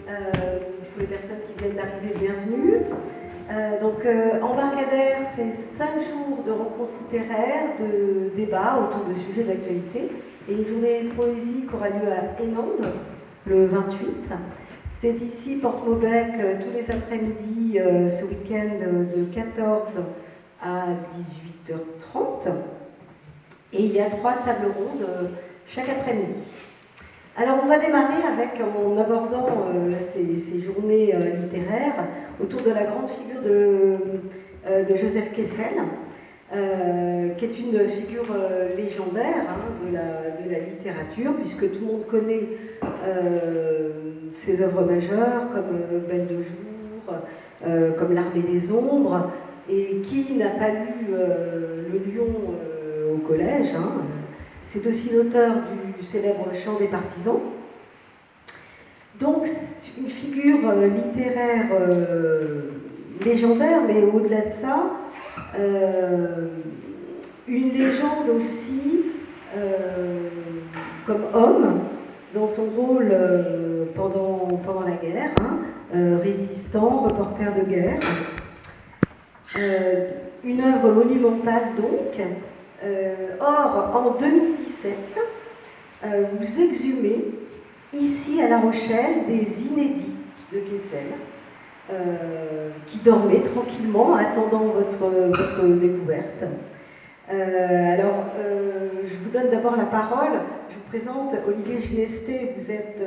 Pour les personnes qui viennent d'arriver, bienvenue. Embarcadère, c'est 5 jours de rencontres littéraires, de débats autour de sujets d'actualité et une journée de poésie qui aura lieu à Hénande le 28. C'est ici, Porte Maubec, tous les après-midi, ce week-end de 14 à 18h30. Et il y a 3 tables rondes chaque après-midi. Alors on va démarrer en abordant ces journées littéraires autour de la grande figure de Joseph Kessel, qui est une figure légendaire de la littérature, puisque tout le monde connaît ses œuvres majeures comme Belle de jour, comme L'Armée des ombres, et qui n'a pas lu Le Lion au collège. C'est aussi l'auteur du célèbre Chant des partisans. Donc, c'est une figure littéraire légendaire, mais au-delà de ça, une légende aussi comme homme, dans son rôle pendant la guerre, résistant, reporter de guerre. Une œuvre monumentale donc. Or, en 2017, vous exhumez ici à La Rochelle des inédits de Kessel, qui dormaient tranquillement attendant votre découverte. Je vous donne d'abord la parole. Je vous présente Olivier Ginesté. Vous êtes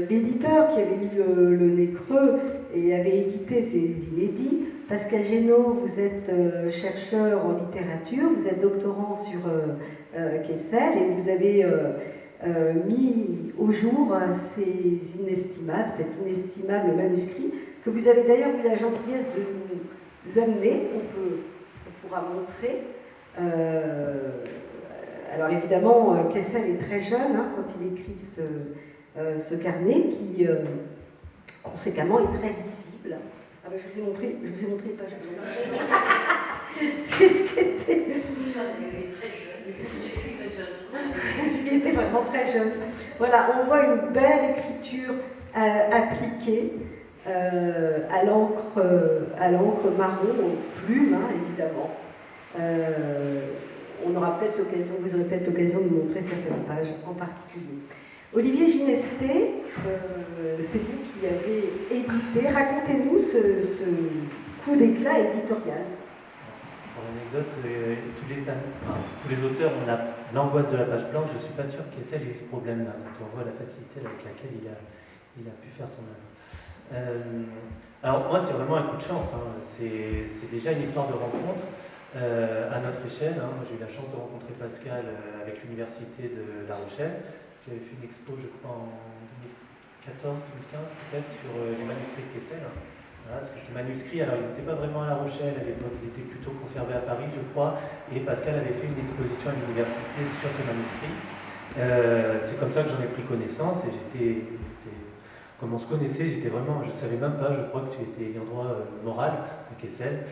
l'éditeur qui avait mis le nez creux et avait édité ces inédits. Pascal Génaud, vous êtes chercheur en littérature, vous êtes doctorant sur Kessel et vous avez mis au jour cet inestimable manuscrit que vous avez d'ailleurs eu la gentillesse de nous amener, on pourra montrer. Alors évidemment, Kessel est très jeune quand il écrit ce carnet qui, conséquemment, est très lisible. Ah ben, je vous ai montré une page. C'est ce qu'était. Il était vraiment très jeune. Voilà, on voit une belle écriture appliquée à l'encre marron, aux plumes, évidemment. Vous aurez peut-être l'occasion de montrer certaines pages en particulier. Olivier Ginesté, c'est vous qui avez édité. Racontez-nous ce coup d'éclat éditorial. Pour l'anecdote, tous les auteurs ont l'angoisse de la page blanche. Je ne suis pas sûr que Kessel ait eu ce problème-là, quand on voit la facilité avec laquelle il a pu faire son œuvre. Alors moi, c'est vraiment un coup de chance. C'est déjà une histoire de rencontre. À notre échelle, moi j'ai eu la chance de rencontrer Pascal avec l'université de La Rochelle. J'avais fait une expo, je crois, en 2014-2015 peut-être, sur les manuscrits de Kessel. Voilà, parce que ces manuscrits, alors ils n'étaient pas vraiment à La Rochelle à l'époque, ils étaient plutôt conservés à Paris, je crois, et Pascal avait fait une exposition à l'université sur ces manuscrits. C'est comme ça que j'en ai pris connaissance, et comme on se connaissait, je ne savais même pas, je crois que tu étais ayant droit moral de Kessel.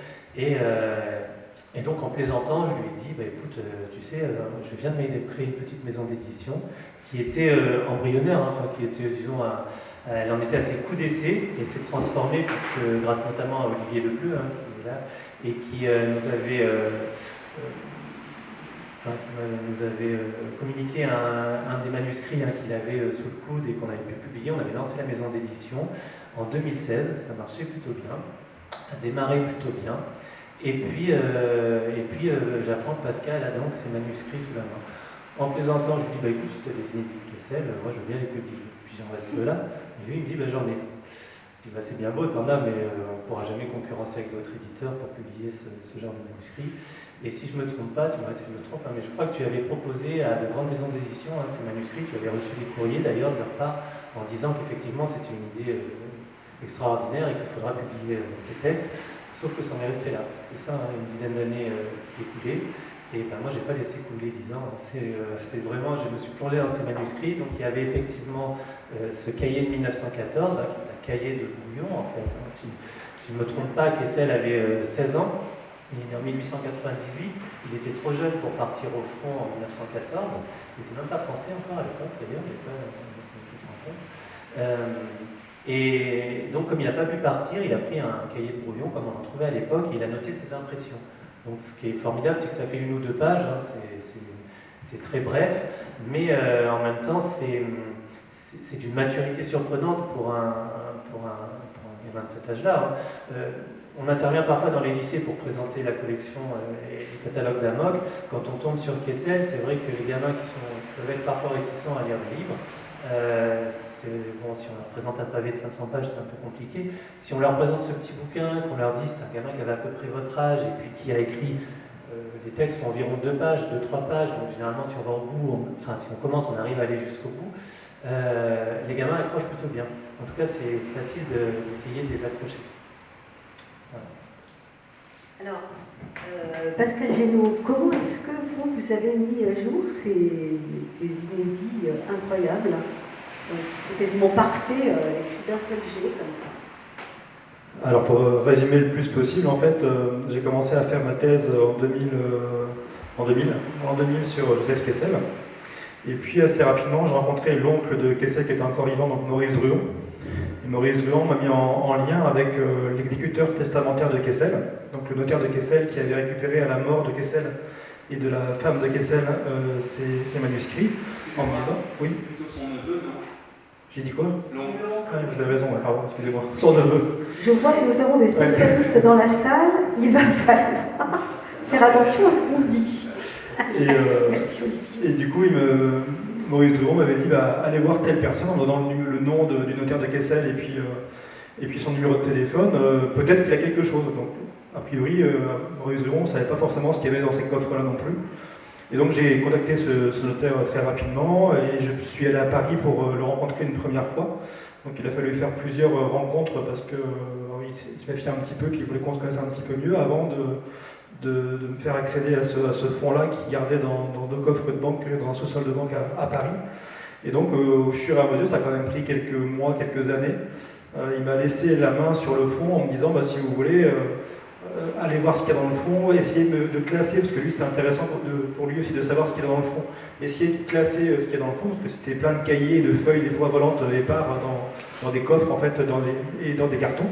Et donc en plaisantant, je lui ai dit, écoute, tu sais, je viens de créer une petite maison d'édition qui était embryonnaire, qui était, disons, elle en était à ses coups d'essai et s'est transformée, puisque grâce notamment à Olivier Lebleu, qui est là, et qui nous avait communiqué un des manuscrits qu'il avait sous le coude et qu'on avait pu publier. On avait lancé la maison d'édition en 2016, ça marchait plutôt bien, ça démarrait plutôt bien. Et puis j'apprends que Pascal a donc ses manuscrits sous la main. En plaisantant, je lui dis, écoute, si tu as des inédits de Kessel, moi je veux bien les publier. Puis j'en reste ceux-là. Et lui, il me dit, j'en ai. Je dis, c'est bien beau, t'en as, mais on ne pourra jamais concurrencer avec d'autres éditeurs pour publier ce genre de manuscrits. Et si je ne me trompe pas, tu m'arrêtes si je me trompe, mais je crois que tu avais proposé à de grandes maisons d'édition ces manuscrits. Tu avais reçu des courriers d'ailleurs de leur part en disant qu'effectivement c'était une idée extraordinaire et qu'il faudra publier ces textes. Sauf que ça en est resté là. C'est ça, une dizaine d'années s'est écoulée. Et moi, je n'ai pas laissé couler 10 ans. C'est vraiment, je me suis plongé dans ces manuscrits. Donc, il y avait effectivement ce cahier de 1914, qui est un cahier de Brouillon, en fait. Si je ne me trompe pas, Kessel avait 16 ans. Il est né en 1898. Il était trop jeune pour partir au front en 1914. Il n'était même pas français encore à l'époque, d'ailleurs. Il n'était pas nationalité française. Et donc, comme il n'a pas pu partir, il a pris un cahier de brouillon, comme on en trouvait à l'époque, et il a noté ses impressions. Donc, ce qui est formidable, c'est que ça fait 1 ou 2 pages, hein, c'est très bref, mais en même temps, c'est d'une maturité surprenante pour un gamin de cet âge-là. Hein. On intervient parfois dans les lycées pour présenter la collection et le catalogue d'Amok. Quand on tombe sur Kessel, c'est vrai que les gamins peuvent être parfois réticents à lire des livres. Bon, si on leur présente un pavé de 500 pages, c'est un peu compliqué. Si on leur présente ce petit bouquin, qu'on leur dit c'est un gamin qui avait à peu près votre âge et puis qui a écrit, les textes font environ 2 pages, 2-3 pages, donc généralement si on va au bout, si on commence, on arrive à aller jusqu'au bout. Les gamins accrochent plutôt bien. En tout cas, c'est facile d'essayer de les accrocher. Voilà. Alors, Pascal Génaud, comment est-ce que vous avez mis à jour ces inédits incroyables, qui sont quasiment parfaits, écrits d'un seul jet, comme ça? Alors, pour résumer le plus possible, en fait, j'ai commencé à faire ma thèse en 2000 sur Joseph Kessel. Et puis, assez rapidement, j'ai rencontré l'oncle de Kessel qui était encore vivant, donc Maurice Druon. Et Maurice Druon m'a mis en lien avec l'exécuteur testamentaire de Kessel, donc le notaire de Kessel qui avait récupéré à la mort de Kessel et de la femme de Kessel ses manuscrits, en me disant... Oui. Plutôt son neveu, non? J'ai dit quoi? Non. Ah, vous avez raison, pardon, excusez-moi. Son neveu. Je vois que nous avons des spécialistes dans la salle, il va falloir faire attention à ce qu'on dit. Merci Olivier. Et du coup, Maurice Druon m'avait dit allez voir telle personne en donnant le nom du notaire de Kessel et puis son numéro de téléphone, peut-être qu'il a quelque chose. Donc, a priori, Maurice Druon ne savait pas forcément ce qu'il y avait dans ces coffres-là non plus. Et donc j'ai contacté ce notaire très rapidement et je suis allé à Paris pour le rencontrer une première fois. Donc il a fallu faire plusieurs rencontres parce que il se méfiait un petit peu, puis il voulait qu'on se connaisse un petit peu mieux avant de me faire accéder à ce fonds-là qu'il gardait dans 2 coffres de banque, dans un sous-sol de banque à Paris. Et donc au fur et à mesure, ça a quand même pris quelques mois, quelques années. Il m'a laissé la main sur le fond en me disant si vous voulez, allez voir ce qu'il y a dans le fond, essayez de classer, parce que lui c'était intéressant pour lui aussi de savoir ce qu'il y a dans le fond. Essayez de classer ce qu'il y a dans le fond, parce que c'était plein de cahiers, de feuilles, des fois volantes épars dans des coffres en fait, et dans des cartons.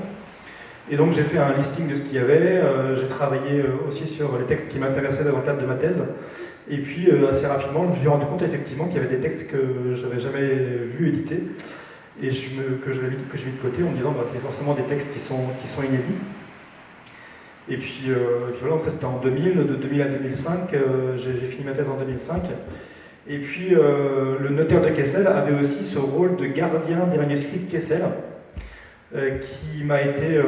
Et donc j'ai fait un listing de ce qu'il y avait, j'ai travaillé aussi sur les textes qui m'intéressaient dans le cadre de ma thèse, et puis assez rapidement je me suis rendu compte effectivement qu'il y avait des textes que je n'avais jamais vus édités, et que j'ai mis de côté en me disant c'est forcément des textes qui sont inédits. Et puis voilà, donc ça c'était en 2000, de 2000 à 2005, j'ai fini ma thèse en 2005. Et puis le notaire de Kessel avait aussi ce rôle de gardien des manuscrits de Kessel, qui m'a été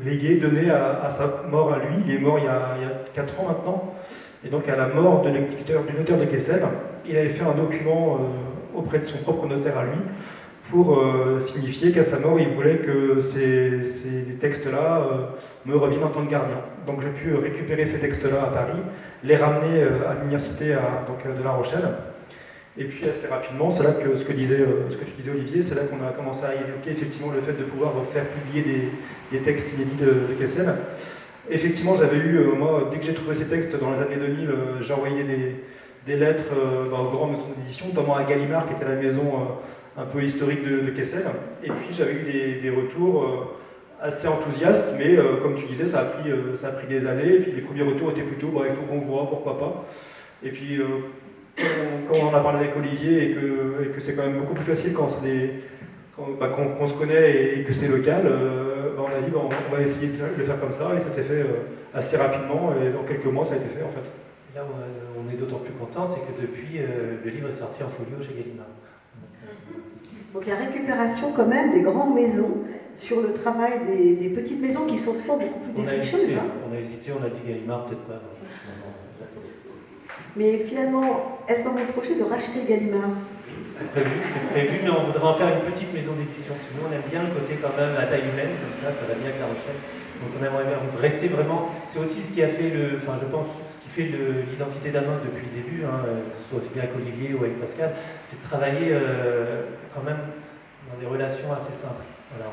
légué, donné à sa mort à lui. Il est mort il y a 4 ans maintenant. Et donc à la mort de l'exécuteur, du notaire de Kessel, il avait fait un document auprès de son propre notaire à lui, pour signifier qu'à sa mort, il voulait que ces textes-là me reviennent en tant que gardien. Donc j'ai pu récupérer ces textes-là à Paris, les ramener à l'université de La Rochelle, et puis assez rapidement, c'est là que ce que tu disais Olivier, c'est là qu'on a commencé à évoquer effectivement le fait de pouvoir faire publier des textes inédits de Kessel. Effectivement, j'avais eu, moi, dès que j'ai trouvé ces textes dans les années 2000, j'ai envoyé des lettres aux grandes maisons d'édition, notamment à Gallimard, qui était la maison un peu historique de Kessel, et puis j'avais eu des retours assez enthousiastes, mais comme tu disais, ça a pris des années, et puis les premiers retours étaient plutôt il faut qu'on voit, pourquoi pas. Et puis quand on en a parlé avec Olivier, et que c'est quand même beaucoup plus facile quand qu'on se connaît et que c'est local, on a dit on va essayer de le faire comme ça, et ça s'est fait assez rapidement, et dans quelques mois ça a été fait en fait. Là où on est d'autant plus content, c'est que depuis, le livre est sorti en folio chez Gallimard. Donc il y a récupération quand même des grandes maisons sur le travail des petites maisons qui sont souvent beaucoup plus défricheuses. On a hésité, on a dit Gallimard, peut-être pas. Mais finalement, est-ce dans vos projets de racheter Gallimard? C'est prévu, mais on voudrait en faire une petite maison d'édition. Parce que nous, on aime bien le côté quand même à taille humaine, comme ça va bien avec La Rochelle. Donc on aimerait bien rester vraiment. C'est aussi ce qui a fait je pense, ce qui fait l'identité d'Amok depuis le début, que ce soit aussi bien avec Olivier ou avec Pascal, c'est de travailler quand même dans des relations assez simples. Voilà,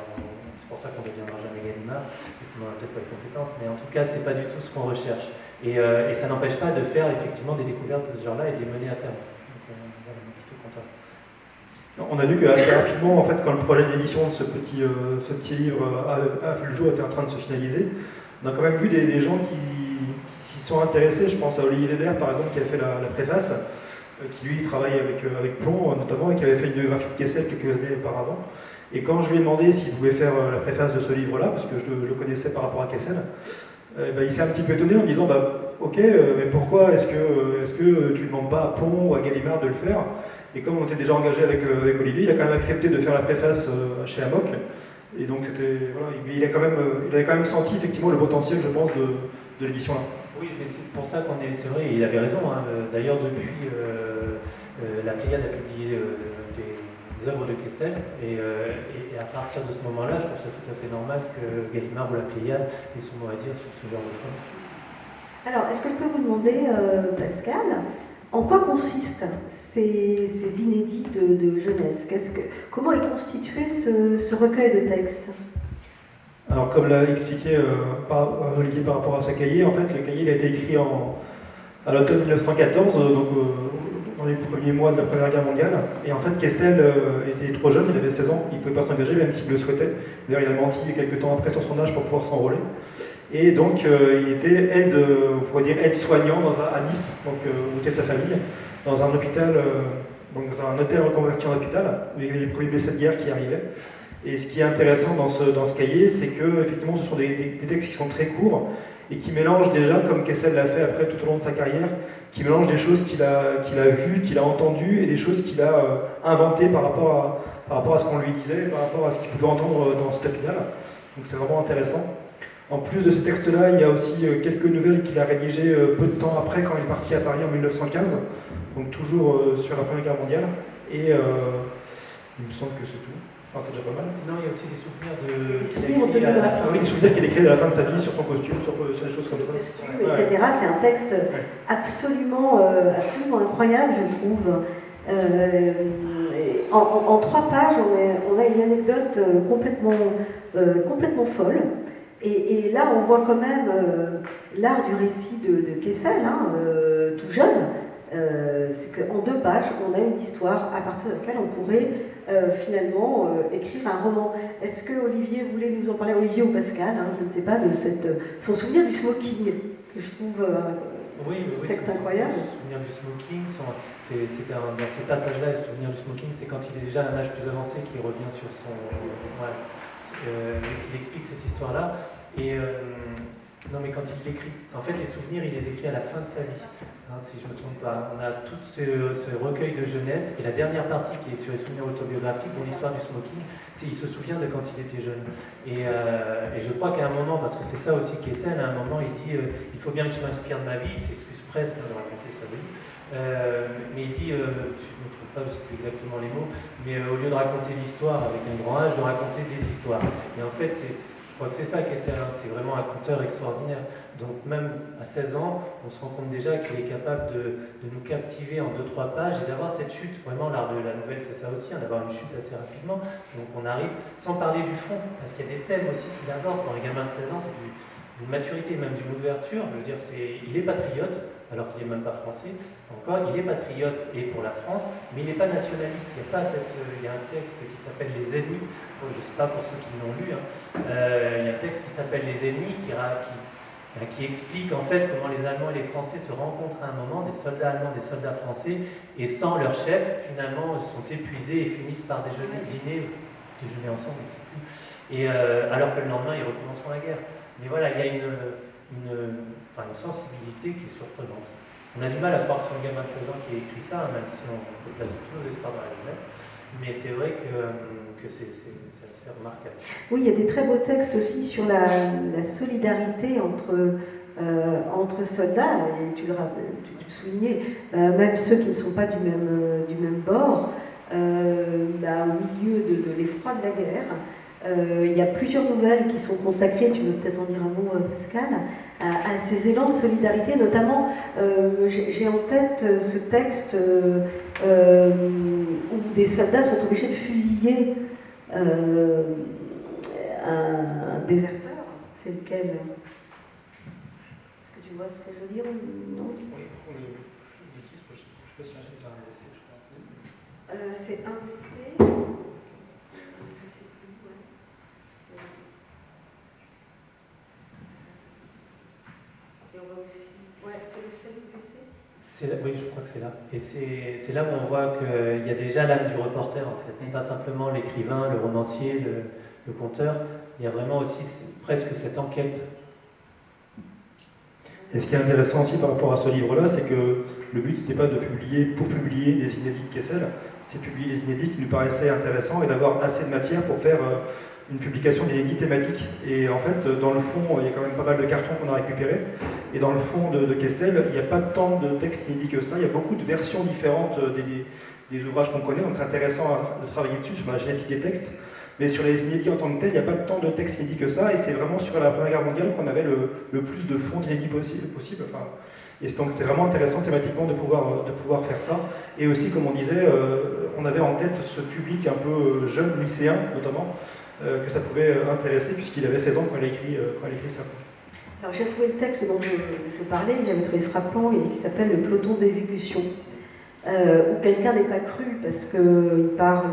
c'est pour ça qu'on ne deviendra jamais Gallimard, et qu'on n'aura peut-être pas les compétences, mais en tout cas, c'est pas du tout ce qu'on recherche. Et ça n'empêche pas de faire effectivement des découvertes de ce genre-là et de les mener à terme. Donc voilà, on est plutôt content. On a vu que assez rapidement, en fait, quand le projet d'édition de ce petit livre a fait le jour, était en train de se finaliser, on a quand même vu des gens qui s'y sont intéressés. Je pense à Olivier Weber, par exemple, qui a fait la préface, qui lui travaille avec Plomb notamment, et qui avait fait une biographie de Kessel quelques années auparavant. Et quand je lui ai demandé s'il pouvait faire la préface de ce livre-là, parce que je le connaissais par rapport à Kessel, il s'est un petit peu étonné en me disant ok, mais pourquoi est-ce que tu ne demandes pas à Plomb ou à Gallimard de le faire? Et comme on était déjà engagé avec Olivier, il a quand même accepté de faire la préface chez Amok. Et donc voilà, il avait quand même senti effectivement le potentiel, je pense, de l'édition là. Oui, mais c'est pour ça c'est vrai, il avait raison. Hein. D'ailleurs, depuis, la Pléiade a publié des œuvres de Kessel, et à partir de ce moment-là, je trouve ça tout à fait normal que Gallimard ou la Pléiade ait son mot à dire sur ce genre de choses. Alors, est-ce que je peux vous demander, Pascal, en quoi consistent ces inédits de jeunesse? Comment est constitué ce recueil de textes? Alors, comme l'a expliqué Olivier par rapport à ce cahier, en fait, le cahier il a été écrit à l'automne 1914, donc dans les premiers mois de la Première Guerre mondiale. Et en fait, Kessel était trop jeune, il avait 16 ans, il ne pouvait pas s'engager, même s'il le souhaitait. D'ailleurs, il a menti quelques temps après sur son âge pour pouvoir s'enrôler. Et donc, il était on pourrait dire aide-soignant à Nice, donc où était sa famille, dans un hôpital, donc dans un hôtel reconverti en hôpital, où il y avait les premiers blessés de guerre qui arrivaient. Et ce qui est intéressant dans ce cahier, c'est que effectivement, ce sont des textes qui sont très courts et qui mélangent déjà, comme Kessel l'a fait après tout au long de sa carrière, qui mélangent des choses qu'il a vues, qu'il a entendues et des choses qu'il a inventées par rapport à ce qu'on lui disait, par rapport à ce qu'il pouvait entendre dans cet hôpital. Donc c'est vraiment intéressant. En plus de ces textes-là, il y a aussi quelques nouvelles qu'il a rédigées peu de temps après, quand il est parti à Paris en 1915, donc toujours sur la Première Guerre mondiale. Et il me semble que c'est tout. Alors, c'est déjà pas mal. Non, il y a aussi des souvenirs Des souvenirs autobiographiques. Oui, des souvenirs qu'il écrit à la fin de sa vie sur son costume, sur des choses comme ça. Costume, etc. C'est un texte absolument incroyable, je trouve. En 3 pages, on a une anecdote complètement folle. Et là, on voit quand même l'art du récit de Kessel, tout jeune. C'est qu'en 2 pages, on a une histoire à partir de laquelle on pourrait finalement écrire un roman. Est-ce que Olivier voulait nous en parler, Olivier ou Pascal, je ne sais pas, de son souvenir du smoking, que je trouve texte incroyable. Le souvenir du smoking, dans ce passage-là, le souvenir du smoking, c'est quand il est déjà à un âge plus avancé qu'il revient sur qu'il explique cette histoire-là. Et non, mais quand il l'écrit, en fait, les souvenirs, il les écrit à la fin de sa vie, si je ne me trompe pas. On a tout ce recueil de jeunesse, et la dernière partie qui est sur les souvenirs autobiographiques, pour l'histoire du smoking, il se souvient de quand il était jeune. Et je crois qu'à un moment, parce que c'est ça aussi Kessel, à un moment, il dit il faut bien que je m'inspire de ma vie, il s'excuse presque de raconter sa vie. Mais il dit, je ne me trompe pas, je ne sais plus exactement les mots, mais au lieu de raconter l'histoire avec un grand H, de raconter des histoires. Et en fait, je crois que c'est ça Kessel, c'est vraiment un conteur extraordinaire. Donc même à 16 ans, on se rend compte déjà qu'il est capable de nous captiver en 2-3 pages et d'avoir cette chute. Vraiment, l'art de la nouvelle, c'est ça aussi, d'avoir une chute assez rapidement. Donc on arrive, sans parler du fond, parce qu'il y a des thèmes aussi qu'il aborde. Pour un gamin de 16 ans, c'est d'une maturité, même d'une ouverture. Je veux dire, il est patriote, alors qu'il n'est même pas français. Encore, il est patriote et pour la France, mais il n'est pas nationaliste. Il y a un texte qui s'appelle Les Ennemis. Bon, je ne sais pas pour ceux qui l'ont lu. Il y a un texte qui s'appelle Les Ennemis qui explique en fait comment les Allemands et les Français se rencontrent à un moment, des soldats allemands, des soldats français, et sans leur chef, finalement, sont épuisés et finissent par dîner ensemble, je ne sais plus. Et alors que le lendemain, ils recommenceront la guerre. Mais voilà, il y a une sensibilité qui est surprenante. On a du mal à croire que c'est un gamin de 16 ans qui a écrit ça, même si on peut placer tous nos espoirs dans la jeunesse. Mais c'est vrai que c'est assez remarquable. Oui, il y a des très beaux textes aussi sur la solidarité entre soldats, et tu le soulignais, même ceux qui ne sont pas du même bord, au milieu de l'effroi de la guerre. Il y a plusieurs nouvelles qui sont consacrées, tu veux peut-être en dire un mot, Pascal, à ces élans de solidarité, notamment, j'ai en tête ce texte où des soldats sont obligés de fusiller un déserteur. C'est lequel? Est-ce que tu vois ce que je veux dire? Non. C'est un PC. Je sais plus, ouais. Et on va aussi. Ouais, c'est le seul PC. Oui, je crois que c'est là. Et c'est là où on voit qu'il y a déjà l'âme du reporter, en fait. C'est pas simplement l'écrivain, le romancier, le conteur. Il y a vraiment aussi presque cette enquête. Et ce qui est intéressant aussi par rapport à ce livre-là, c'est que le but, c'était pas de publier pour publier les inédits de Kessel, c'est publier les inédits qui nous paraissaient intéressants et d'avoir assez de matière pour faire une publication d'inédits thématiques. Et en fait, dans le fond, il y a quand même pas mal de cartons qu'on a récupérés. Et dans le fond de Kessel, il n'y a pas tant de textes inédits que ça. Il y a beaucoup de versions différentes des ouvrages qu'on connaît. Donc c'est intéressant de travailler dessus, sur la génétique des textes. Mais sur les inédits en tant que tel, il n'y a pas tant de textes inédits que ça. Et c'est vraiment sur la Première Guerre mondiale qu'on avait le plus de fonds d'inédits possible. Enfin, et donc c'était vraiment intéressant thématiquement de pouvoir faire ça. Et aussi, comme on disait, on avait en tête ce public un peu jeune, lycéen notamment, que ça pouvait intéresser puisqu'il avait 16 ans quand il a écrit ça. Alors j'ai trouvé le texte dont je parlais, que j'avais trouvé frappant et qui s'appelle Le peloton d'exécution, où quelqu'un n'est pas cru parce qu'il parle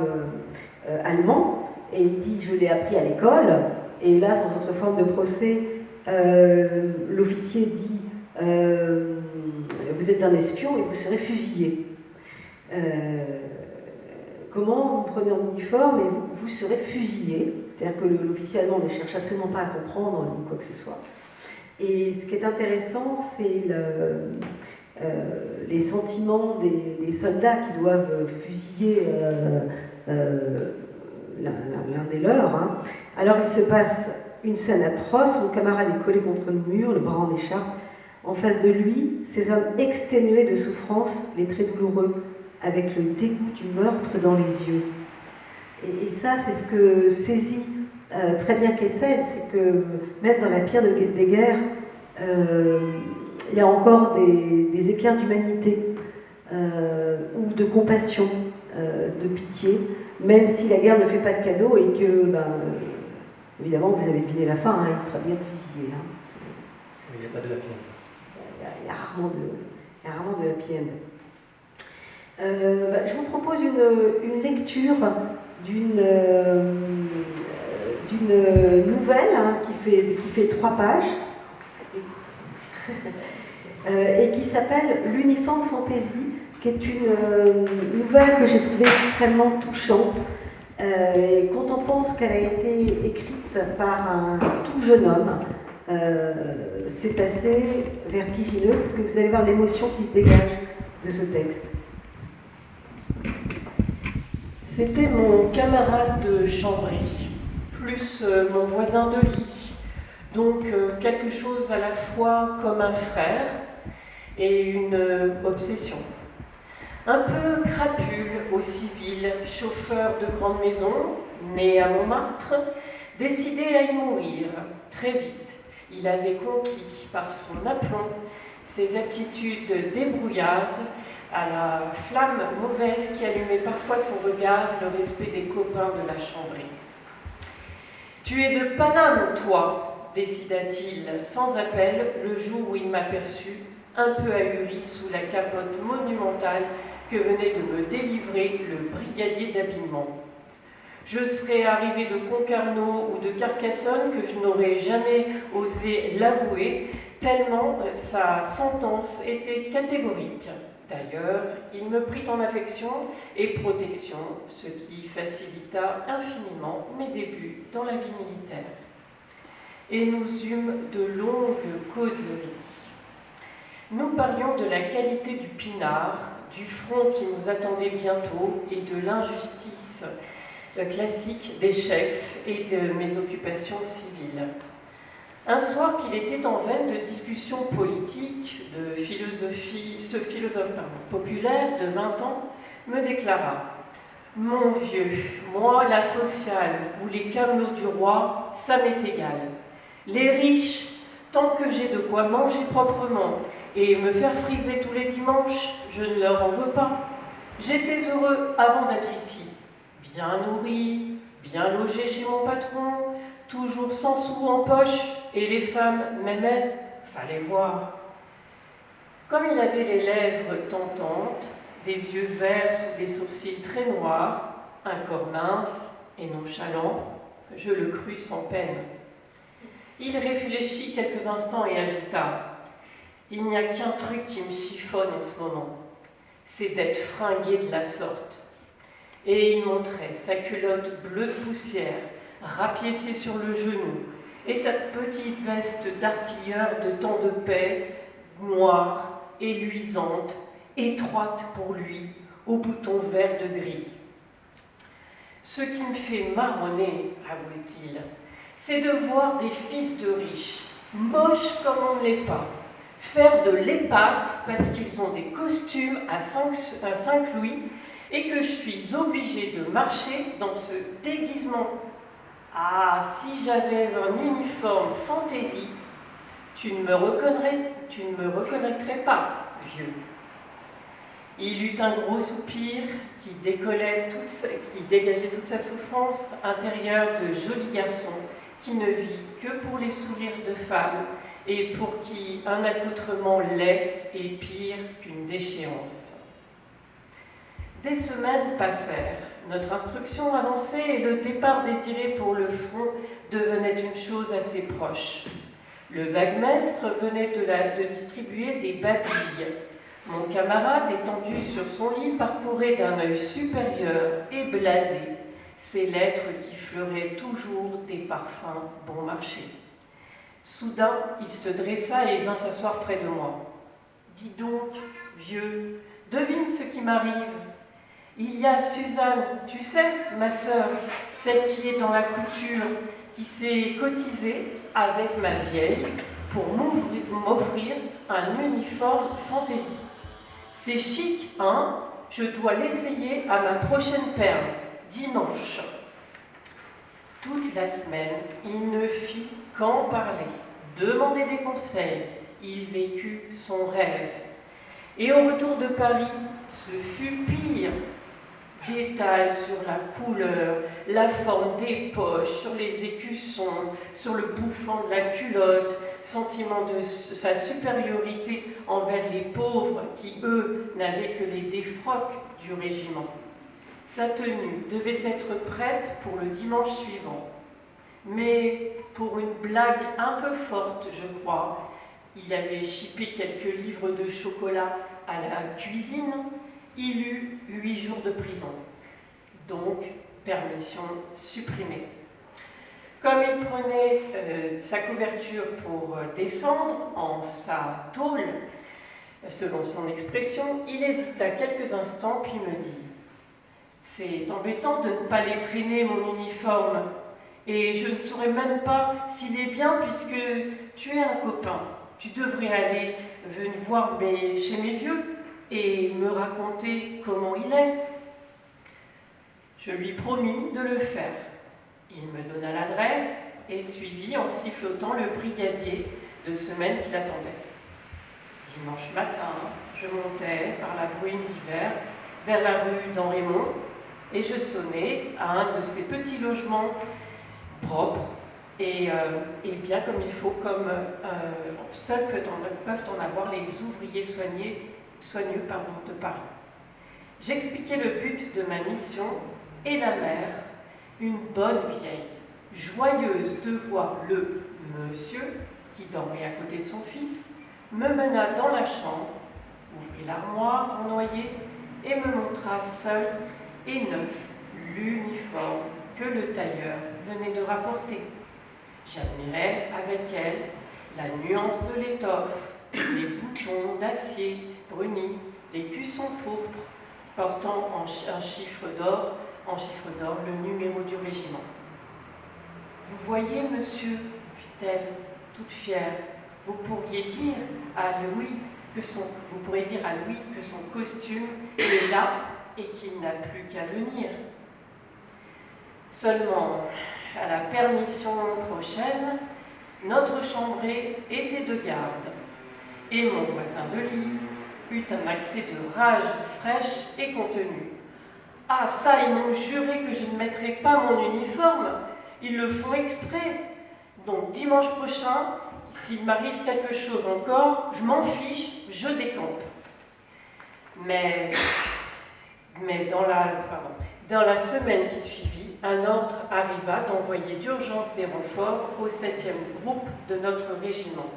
allemand et il dit je l'ai appris à l'école, et là sans autre forme de procès, l'officier dit vous êtes un espion et vous serez fusillé. Comment vous prenez en uniforme et vous serez fusillé, c'est-à-dire que l'officier allemand ne cherche absolument pas à comprendre ni quoi que ce soit. Et ce qui est intéressant, c'est les sentiments des soldats qui doivent fusiller l'un des leurs. Hein. Alors il se passe une scène atroce, mon camarade est collé contre le mur, le bras en écharpe. En face de lui, ces hommes exténués de souffrance, les traits douloureux, avec le dégoût du meurtre dans les yeux. Et ça, c'est ce que saisit très bien Kessel, c'est que même dans la pire des guerres, il y a encore des éclairs d'humanité ou de compassion, de pitié, même si la guerre ne fait pas de cadeau et que, évidemment, vous avez deviné la fin, hein, il sera bien fusillé. Hein. Il n'y a pas de happy end. Il y a rarement de happy end. Je vous propose une lecture d'une nouvelle hein, qui fait 3 pages et qui s'appelle L'uniforme fantaisie, qui est une nouvelle que j'ai trouvée extrêmement touchante. Et quand on pense qu'elle a été écrite par un tout jeune homme, c'est assez vertigineux parce que vous allez voir l'émotion qui se dégage de ce texte. C'était mon camarade de chambry, plus mon voisin de lit, donc quelque chose à la fois comme un frère et une obsession. Un peu crapule au civil, chauffeur de grande maison, né à Montmartre, décidé à y mourir très vite. Il avait conquis par son aplomb ses aptitudes débrouillardes à la flamme mauvaise qui allumait parfois son regard, le respect des copains de la chambrie. « Tu es de Paname, toi » décida-t-il sans appel le jour où il m'aperçut, un peu ahuri sous la capote monumentale que venait de me délivrer le brigadier d'habillement. Je serais arrivé de Concarneau ou de Carcassonne que je n'aurais jamais osé l'avouer, tellement sa sentence était catégorique. D'ailleurs, il me prit en affection et protection, ce qui facilita infiniment mes débuts dans la vie militaire. Et nous eûmes de longues causeries. Nous parlions de la qualité du pinard, du front qui nous attendait bientôt et de l'injustice classique des chefs et de mes occupations civiles. Un soir qu'il était en veine de discussions politiques, de philosophie, ce philosophe populaire de 20 ans me déclara « Mon vieux, moi la sociale ou les camelots du roi, ça m'est égal. Les riches, tant que j'ai de quoi manger proprement et me faire friser tous les dimanches, je ne leur en veux pas. J'étais heureux avant d'être ici. Bien nourri, bien logé chez mon patron, toujours 100 sous en poche, et les femmes m'aimaient, fallait voir. » Comme il avait les lèvres tentantes, des yeux verts sous des sourcils très noirs, un corps mince et nonchalant, je le crus sans peine. Il réfléchit quelques instants et ajouta « Il n'y a qu'un truc qui me chiffonne en ce moment, c'est d'être fringué de la sorte. » Et il montrait sa culotte bleue de poussière, rapiécée sur le genou, et sa petite veste d'artilleur de temps de paix, noire et luisante, étroite pour lui, aux boutons verts de gris. Ce qui me fait marronner, avouait-il, c'est de voir des fils de riches, moches comme on ne l'est pas, faire de l'épate parce qu'ils ont des costumes à 5 louis et que je suis obligée de marcher dans ce déguisement. Ah, si j'avais un uniforme fantaisie, tu ne me reconnaîtrais pas, vieux. Il eut un gros soupir qui dégageait toute sa souffrance intérieure de joli garçon qui ne vit que pour les sourires de femmes et pour qui un accoutrement laid est pire qu'une déchéance. Des semaines passèrent, notre instruction avançait et le départ désiré pour le front devenait une chose assez proche. Le vaguemestre venait de distribuer des babilles. Mon camarade, étendu sur son lit, parcourait d'un œil supérieur et blasé ces lettres qui fleuraient toujours des parfums bon marché. Soudain, il se dressa et vint s'asseoir près de moi. « Dis donc, vieux, devine ce qui m'arrive. Il y a Suzanne, tu sais, ma sœur, celle qui est dans la couture, qui s'est cotisée avec ma vieille pour m'offrir un uniforme fantaisie. C'est chic, hein? Je dois l'essayer à ma prochaine perle, dimanche. » Toute la semaine, il ne fit qu'en parler, demander des conseils. Il vécut son rêve. Et au retour de Paris, ce fut pire. Détails sur la couleur, la forme des poches, sur les écussons, sur le bouffant de la culotte, sentiment de sa supériorité envers les pauvres qui, eux, n'avaient que les défroques du régiment. Sa tenue devait être prête pour le dimanche suivant. Mais pour une blague un peu forte, je crois, il avait chippé quelques livres de chocolat à la cuisine. Il eut 8 jours de prison. Donc, permission supprimée. Comme il prenait sa couverture pour descendre en sa tôle, selon son expression, il hésita quelques instants puis me dit « C'est embêtant de ne pas les traîner, mon uniforme, et je ne saurais même pas s'il est bien puisque tu es un copain. Tu devrais aller venir voir chez mes vieux et me raconter comment il est. » Je lui promis de le faire. Il me donna l'adresse et suivit en sifflotant le brigadier de semaine qui l'attendait. Dimanche matin, je montais par la bruine d'hiver vers la rue d'Henri-Mont et je sonnais à un de ces petits logements propres et bien comme il faut, comme seuls peuvent en avoir les ouvriers soigneux de Paris. J'expliquai le but de ma mission et la mère, une bonne vieille, joyeuse de voir le monsieur qui dormait à côté de son fils, me mena dans la chambre, ouvrit l'armoire en noyer et me montra seul et neuf l'uniforme que le tailleur venait de rapporter. J'admirais avec elle la nuance de l'étoffe, les boutons d'acier brunis, les cuissons pourpres, portant en chiffre d'or le numéro du régiment. « Vous voyez, monsieur, fit-elle, toute fière, vous pourriez dire à Louis que son costume est là et qu'il n'a plus qu'à venir. Seulement, à la permission prochaine, notre chambré était de garde, et mon voisin de lit eut un accès de rage fraîche et contenue. « Ah ça, ils m'ont juré que je ne mettrais pas mon uniforme. Ils le font exprès. Donc dimanche prochain, s'il m'arrive quelque chose encore, je m'en fiche, je décampe. » Mais dans la semaine qui suivit, un ordre arriva d'envoyer d'urgence des renforts au 7e groupe de notre régiment.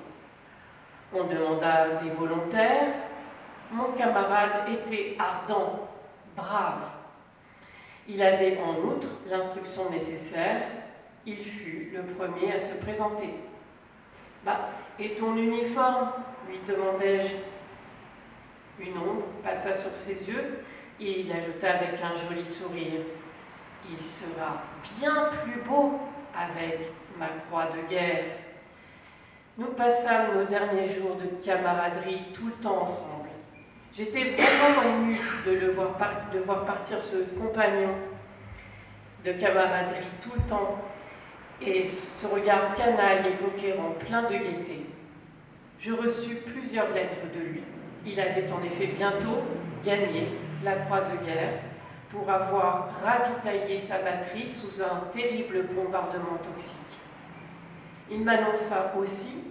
On demanda des volontaires. Mon camarade était ardent, brave. Il avait en outre l'instruction nécessaire. Il fut le premier à se présenter. « Bah, et ton uniforme ?» lui demandai-je. Une ombre passa sur ses yeux et il ajouta avec un joli sourire « Il sera bien plus beau avec ma croix de guerre. » Nous passâmes nos derniers jours de camaraderie tout le temps ensemble. J'étais vraiment émue de voir partir ce compagnon de camaraderie tout le temps et ce regard canaille et conquérant, plein de gaieté. Je reçus plusieurs lettres de lui. Il avait en effet bientôt gagné la croix de guerre pour avoir ravitaillé sa batterie sous un terrible bombardement toxique. Il m'annonça aussi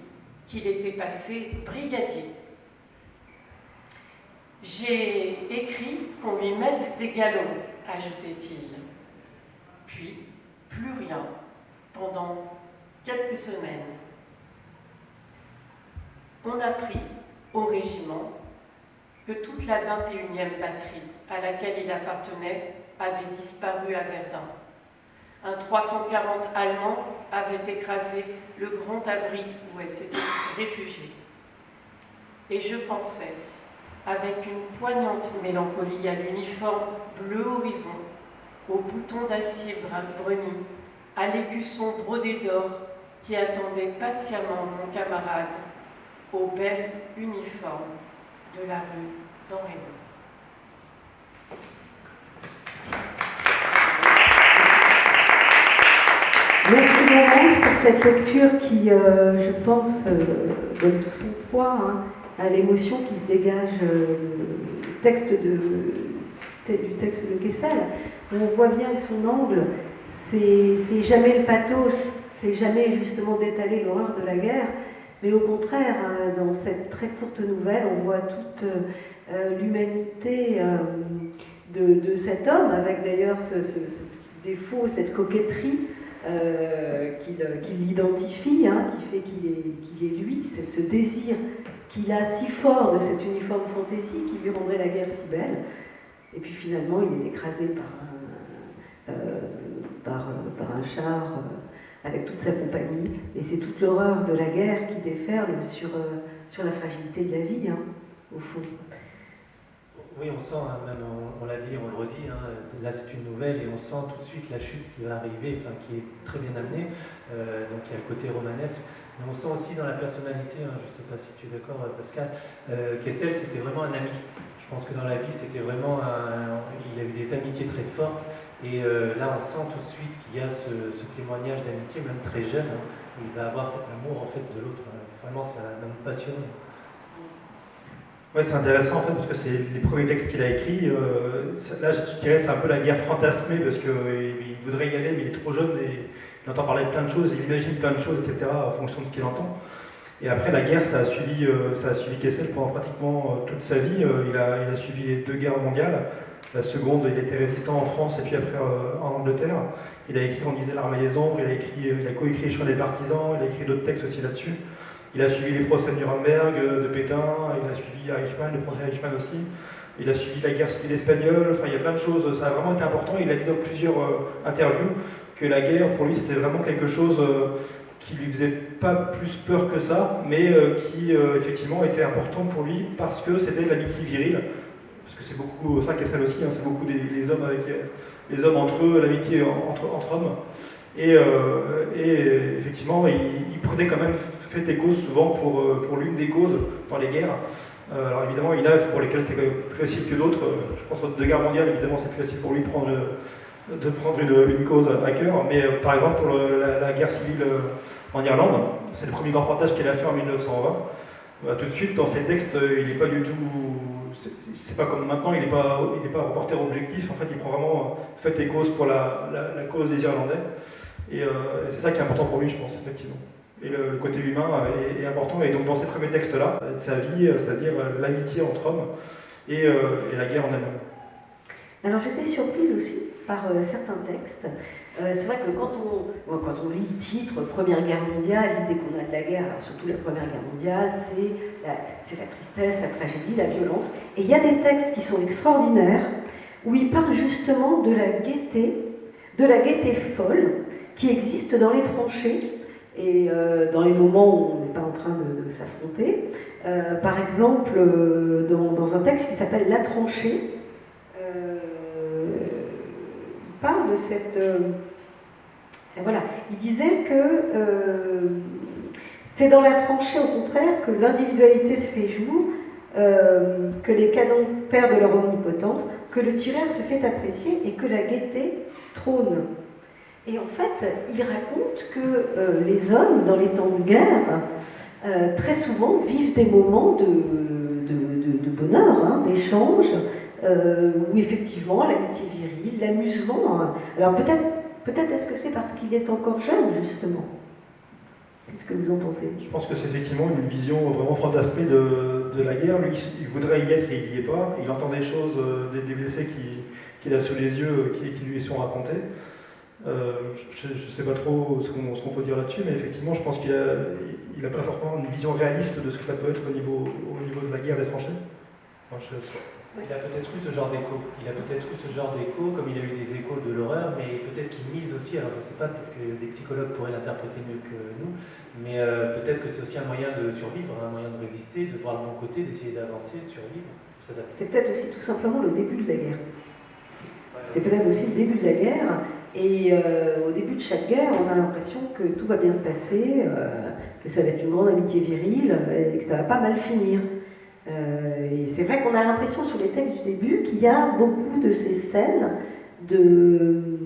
qu'il était passé brigadier. J'ai écrit qu'on lui mette des galons, ajoutait-il. Puis, plus rien, pendant quelques semaines. On apprit au régiment que toute la 21e batterie à laquelle il appartenait avait disparu à Verdun. Un 340 allemand avait écrasé le grand abri où elle s'était réfugiée. Et je pensais, avec une poignante mélancolie, à l'uniforme bleu horizon, aux boutons d'acier bruni, à l'écusson brodé d'or qui attendait patiemment mon camarade, au bel uniforme de la rue d'Henri. Merci Laurence pour cette lecture qui, je pense, donne tout son poids à l'émotion qui se dégage du texte de Kessel. On voit bien que son angle, c'est jamais le pathos, c'est jamais justement d'étaler l'horreur de la guerre, mais au contraire, dans cette très courte nouvelle, on voit toute l'humanité de cet homme, avec d'ailleurs ce petit défaut, cette coquetterie qui l'identifie, qui fait qu'il est lui, c'est ce désir qu'il a si fort de cet uniforme fantaisie qui lui rendrait la guerre si belle. Et puis finalement, il est écrasé par un char avec toute sa compagnie. Et c'est toute l'horreur de la guerre qui déferle sur la fragilité de la vie, au fond. Oui, on sent, même on l'a dit, on le redit, là c'est une nouvelle et on sent tout de suite la chute qui va arriver, qui est très bien amenée. Donc il y a le côté romanesque, mais on sent aussi dans la personnalité, je ne sais pas si tu es d'accord Pascal, Kessel c'était vraiment un ami. Je pense que dans la vie c'était vraiment, il a eu des amitiés très fortes et là on sent tout de suite qu'il y a ce témoignage d'amitié, même très jeune, où il va avoir cet amour en fait de l'autre. Vraiment c'est un homme passionné. Ouais, c'est intéressant en fait parce que c'est les premiers textes qu'il a écrits. Là, je dirais c'est un peu la guerre fantasmée parce qu'il voudrait y aller, mais il est trop jeune et il entend parler de plein de choses, il imagine plein de choses, etc. en fonction de ce qu'il entend. Et après, la guerre, ça a suivi Kessel pendant pratiquement toute sa vie. Il a suivi les 2 guerres mondiales. La seconde, il était résistant en France et puis après en Angleterre. Il a écrit, on disait, L'Armée des Ombres. Il a coécrit Chemin des Partisans. Il a écrit d'autres textes aussi là-dessus. Il a suivi les procès de Nuremberg, de Pétain, il a suivi Eichmann, le procès Eichmann aussi, il a suivi la guerre civile espagnole, il y a plein de choses, ça a vraiment été important. Il a dit dans plusieurs interviews que la guerre, pour lui, c'était vraiment quelque chose qui lui faisait pas plus peur que ça, mais qui effectivement était important pour lui parce que c'était de l'amitié virile. Parce que c'est beaucoup, ça Kessel aussi, c'est beaucoup les hommes avec les hommes entre eux, l'amitié entre hommes. Et effectivement, il prenait quand même fait écho souvent pour l'une des causes dans les guerres. Alors évidemment, il y en a pour lesquelles c'était quand même plus facile que d'autres. Je pense aux 2 guerres mondiales, évidemment, c'est plus facile pour lui de prendre une cause à cœur. Mais par exemple, pour la guerre civile en Irlande, c'est le premier grand reportage qu'il a fait en 1920. Tout de suite, dans ses textes, il n'est pas du tout... C'est pas comme maintenant, il n'est pas reporter objectif. En fait, il prend vraiment fait et cause pour la cause des Irlandais. Et c'est ça qui est important pour lui, je pense, effectivement. Et le côté humain est important. Et donc, dans ces premiers textes-là, de sa vie, c'est-à-dire l'amitié entre hommes, et la guerre en elle-même. Alors j'étais surprise aussi par certains textes. C'est vrai que quand on lit le titre Première Guerre mondiale, l'idée qu'on a de la guerre, alors surtout la Première Guerre mondiale, c'est la tristesse, la tragédie, la violence. Et il y a des textes qui sont extraordinaires, où il parle justement de la gaieté folle qui existe dans les tranchées et dans les moments où on n'est pas en train de s'affronter. Par exemple, dans un texte qui s'appelle La tranchée, il parle de cette... voilà, il disait que c'est dans la tranchée, au contraire, que l'individualité se fait jour, que les canons perdent leur omnipotence, que le tireur se fait apprécier et que la gaieté trône. Et en fait, il raconte que les hommes, dans les temps de guerre, très souvent vivent des moments de bonheur, hein, d'échange, où effectivement l'amitié virile, l'amusement. Hein. Alors peut-être est-ce que c'est parce qu'il est encore jeune, justement? Qu'est-ce que vous en pensez? Je pense que c'est effectivement une vision vraiment fantasmée de la guerre. Lui, il voudrait y être et il n'y est pas. Il entend des choses, des blessés qu'il a sous les yeux, qui lui sont racontés. Je ne sais pas trop ce qu'on peut dire là-dessus, mais effectivement, je pense qu'il n'a pas forcément une vision réaliste de ce que ça peut être au niveau de la guerre des tranchées. Il a peut-être eu ce genre d'écho. Comme il a eu des échos de l'horreur, mais peut-être qu'il mise aussi, alors je ne sais pas, peut-être que des psychologues pourraient l'interpréter mieux que nous, mais peut-être que c'est aussi un moyen de survivre, un moyen de résister, de voir le bon côté, d'essayer d'avancer, de survivre, de s'adapter. C'est peut-être aussi tout simplement le début de la guerre. C'est peut-être aussi le début de la guerre, et au début de chaque guerre, on a l'impression que tout va bien se passer, que ça va être une grande amitié virile, et que ça va pas mal finir. Et c'est vrai qu'on a l'impression sur les textes du début qu'il y a beaucoup de ces scènes de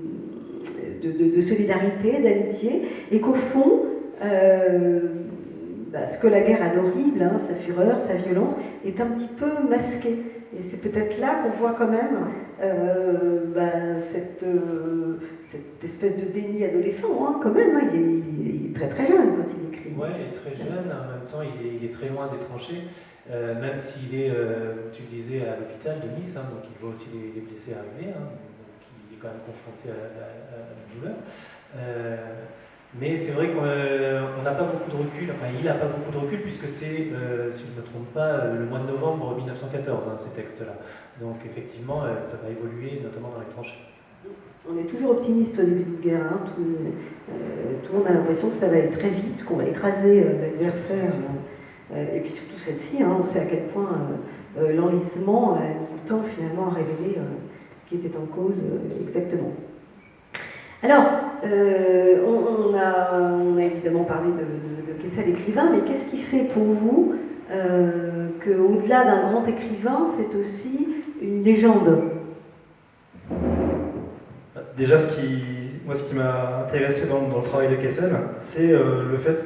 solidarité, d'amitié, et qu'au fond, ce que la guerre a d'horrible, hein, sa fureur, sa violence, est un petit peu masqué. Et c'est peut-être là qu'on voit quand même cette espèce de déni adolescent, hein, quand même. Hein, il est très très jeune quand il écrit. Oui, il est très jeune, en même temps il est très loin des tranchées. Même s'il est, tu le disais, à l'hôpital de Nice, hein, donc il voit aussi les blessés arriver, hein, donc il est quand même confronté à la douleur. Mais c'est vrai qu'on n'a pas beaucoup de recul, enfin il n'a pas beaucoup de recul puisque c'est, si je ne me trompe pas, le mois de novembre 1914, hein, ces textes-là. Donc effectivement, ça va évoluer, notamment dans les tranchées. On est toujours optimiste au début de guerre, hein. Tout le monde a l'impression que ça va aller très vite, qu'on va écraser l'adversaire. Et puis surtout celle-ci, hein, on sait à quel point l'enlisement a mis du temps finalement à révéler ce qui était en cause exactement. Alors, on a évidemment parlé de Kessel écrivain, mais qu'est-ce qui fait pour vous qu'au-delà d'un grand écrivain, c'est aussi une légende? Déjà, ce qui m'a intéressé dans le travail de Kessel, c'est le fait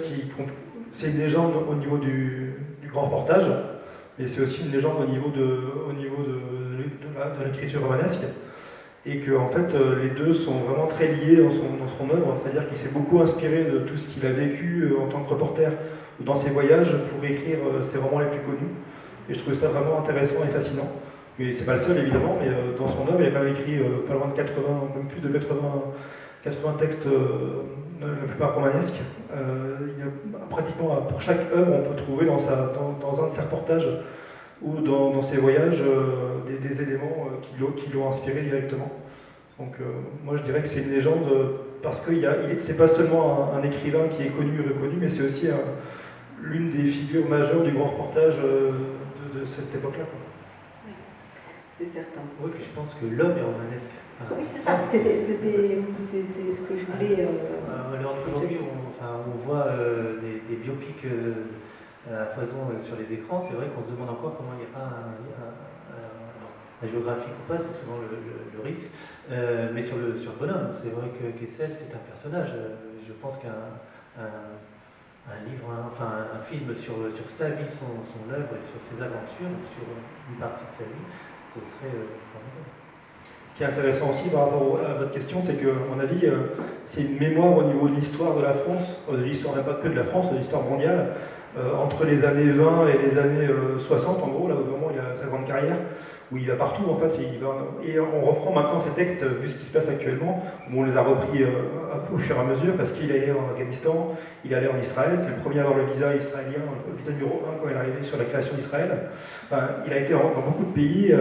c'est une légende au niveau du grand reportage, mais c'est aussi une légende au niveau de l'écriture romanesque, et que en fait les deux sont vraiment très liés dans son œuvre, c'est-à-dire qu'il s'est beaucoup inspiré de tout ce qu'il a vécu en tant que reporter ou dans ses voyages pour écrire ses romans les plus connus, et je trouvais ça vraiment intéressant et fascinant. Mais c'est pas le seul évidemment, mais dans son œuvre il a quand même écrit pas loin de 80, même plus de 80 textes, la plupart romanesques. Il y a pratiquement pour chaque œuvre, on peut trouver dans un de ses reportages ou dans ses voyages des éléments qui l'ont inspiré directement. Donc moi je dirais que c'est une légende parce que c'est pas seulement un écrivain qui est connu et reconnu, mais c'est aussi l'une des figures majeures du grand reportage de cette époque-là. Oui, c'est certain. Oui, puis je pense que l'homme est romanesque. Enfin, oui, c'est ça, c'est ce que je voulais... Aujourd'hui, on voit des biopics à foison sur les écrans. C'est vrai qu'on se demande encore comment il n'y a pas la géographie ou pas, c'est souvent le risque. Mais sur le bonhomme, c'est vrai que Kessel, c'est un personnage. Je pense qu'un livre, un film sur sa vie, son œuvre et sur ses aventures, sur une partie de sa vie, ce serait formidable. qui est intéressant aussi par rapport à votre question, c'est qu'à mon avis, c'est une mémoire au niveau de l'histoire de la France, de l'histoire pas que de la France, de l'histoire mondiale, entre les années 20 et les années 60, en gros, là où vraiment il a sa grande carrière, où il va partout en fait, et on reprend maintenant ces textes, vu ce qui se passe actuellement, où on les a repris au fur et à mesure, parce qu'il est allé en Afghanistan, il est allé en Israël, c'est le premier à avoir le visa israélien, le visa numéro 1 quand il est arrivé sur la création d'Israël. Enfin, il a été dans beaucoup de pays,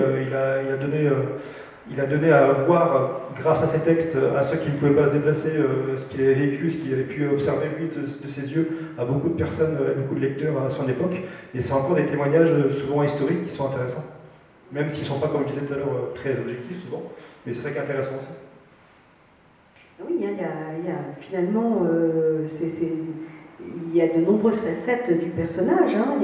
il a donné à voir, grâce à ces textes, à ceux qui ne pouvaient pas se déplacer, ce qu'il avait vécu, ce qu'il avait pu observer lui de ses yeux, à beaucoup de personnes, à beaucoup de lecteurs à son époque. Et c'est encore des témoignages souvent historiques qui sont intéressants. Même s'ils ne sont pas, comme je disais tout à l'heure, très objectifs souvent. Mais c'est ça qui est intéressant aussi. Oui, il y a finalement, il y a de nombreuses facettes du personnage. Hein.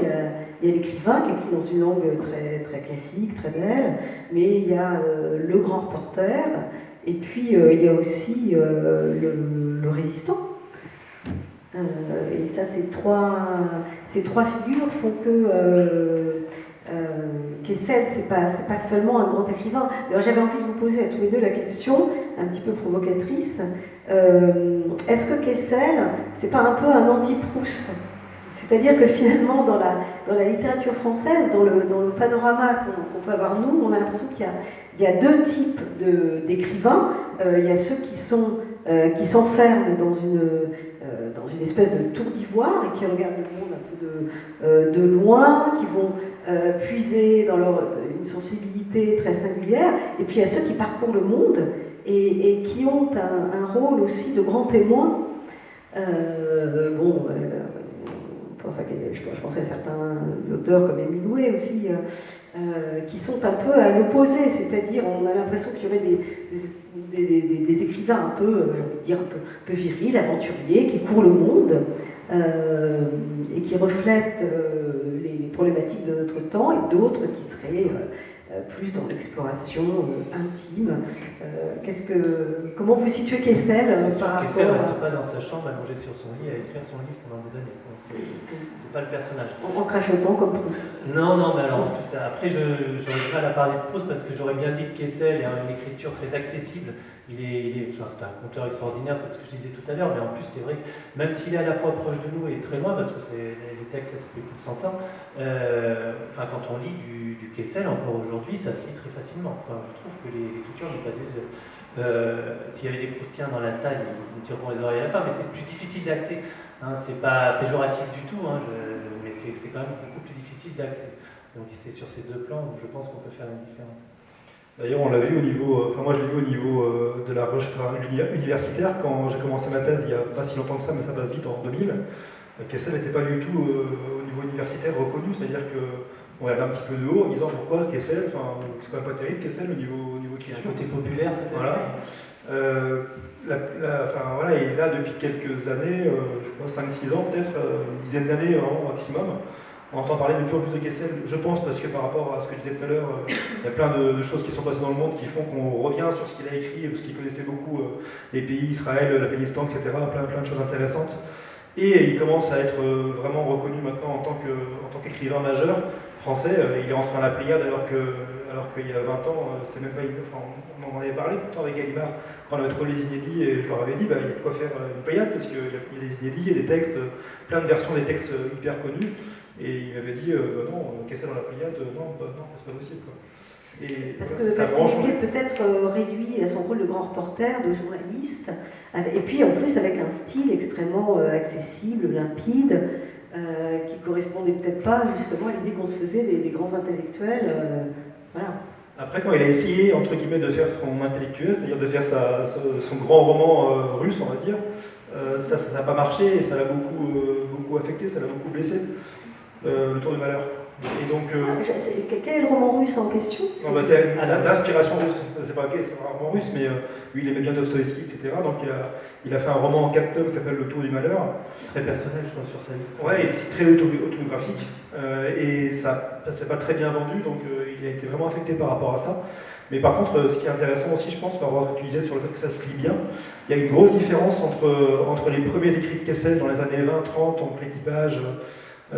Il y a l'écrivain qui écrit dans une langue très, très classique, très belle, mais il y a le grand reporter, et puis il y a aussi le résistant. Et ça, ces trois figures font que Kessel, c'est pas seulement un grand écrivain. D'ailleurs, j'avais envie de vous poser à tous les deux la question, un petit peu provocatrice. Est-ce que Kessel, c'est pas un peu un anti-Proust? C'est-à-dire que finalement, dans la littérature française, dans le panorama qu'on peut avoir nous, on a l'impression qu'il y a deux types d'écrivains. Il y a ceux qui s'enferment dans une espèce de tour d'ivoire et qui regardent le monde un peu de loin, qui vont puiser dans une sensibilité très singulière. Et puis il y a ceux qui parcourent le monde et qui ont un rôle aussi de grand témoin. Je pense à certains auteurs comme Émile Louet aussi, qui sont un peu à l'opposé, c'est-à-dire on a l'impression qu'il y aurait des écrivains un peu, j'ai envie de dire, un peu virils, aventuriers, qui courent le monde et qui reflètent les problématiques de notre temps, et d'autres qui seraient plus dans l'exploration intime. Comment vous situez Kessel par rapport Kessel ne reste pas dans sa chambre allongé sur son lit à écrire son livre pendant des années. C'est pas le personnage. En crachotant comme Proust. Non, mais alors après j'aurais du mal à parler de Proust parce que j'aurais bien dit que Kessel a une écriture très accessible. C'est un conteur extraordinaire, c'est ce que je disais tout à l'heure, mais en plus c'est vrai que même s'il est à la fois proche de nous et très loin, parce que les textes, ça fait plus de 100 ans, quand on lit du Kessel encore aujourd'hui, ça se lit très facilement. Je trouve que l'écriture n'est pas désuète. S'il y avait des Proustiens dans la salle, ils me tireront les oreilles à la fin, mais c'est plus difficile d'accès. C'est pas péjoratif du tout, mais c'est quand même beaucoup plus difficile d'accès. Donc c'est sur ces deux plans où je pense qu'on peut faire une différence. D'ailleurs, on l'a vu au niveau, moi je l'ai vu au niveau de la recherche universitaire, quand j'ai commencé ma thèse il n'y a pas si longtemps que ça, mais ça passe vite, en 2000. Kessel n'était pas du tout au niveau universitaire reconnu, c'est-à-dire qu'on avait un petit peu de haut en disant pourquoi Kessel, c'est quand même pas terrible Kessel au niveau Il y a un côté populaire peut-être. Voilà. Et là, depuis quelques années, je crois 5-6 ans peut-être, une dizaine d'années au maximum, on entend parler de plus en plus de Kessel, je pense, parce que par rapport à ce que je disais tout à l'heure, il y a plein de choses qui sont passées dans le monde qui font qu'on revient sur ce qu'il a écrit, parce qu'il connaissait beaucoup les pays, Israël, l'Afghanistan, etc., plein de choses intéressantes. Et il commence à être vraiment reconnu maintenant en tant qu'écrivain majeur français. Il est entré dans la Pléiade alors qu'il y a 20 ans, c'était même pas on en avait parlé pourtant avec Gallimard quand on avait trouvé les inédits, et je leur avais dit il y a de quoi faire une Pléiade, parce qu'il y a des inédits, il y a des textes, plein de versions des textes hyper connus. Et il m'avait dit non, Kessel dans la Pléiade, non, c'est pas possible. Parce qu'il était peut-être réduit à son rôle de grand reporter, de journaliste, et puis en plus avec un style extrêmement accessible, limpide, qui correspondait peut-être pas justement à l'idée qu'on se faisait des grands intellectuels. Voilà. Après, quand il a essayé, entre guillemets, de faire son intellectuel, c'est-à-dire de faire son grand roman russe, on va dire, ça n'a pas marché, et ça l'a beaucoup affecté, ça l'a beaucoup blessé. Le Tour du Malheur. Et donc, quel est le roman russe en question? C'est d'inspiration russe. C'est pas un roman russe, mais lui il aimait bien Dostoïevski, etc. Donc il a fait un roman en 4 tomes qui s'appelle Le Tour du Malheur. Très personnel, je crois, sur sa vie. Ouais, très autobiographique. Et ça s'est pas très bien vendu, donc il a été vraiment affecté par rapport à ça. Mais par contre, ce qui est intéressant aussi, je pense, par rapport à ce que tu disais sur le fait que ça se lit bien, il y a une grosse différence entre les premiers écrits de Kessel dans les années 20-30, donc l'équipage.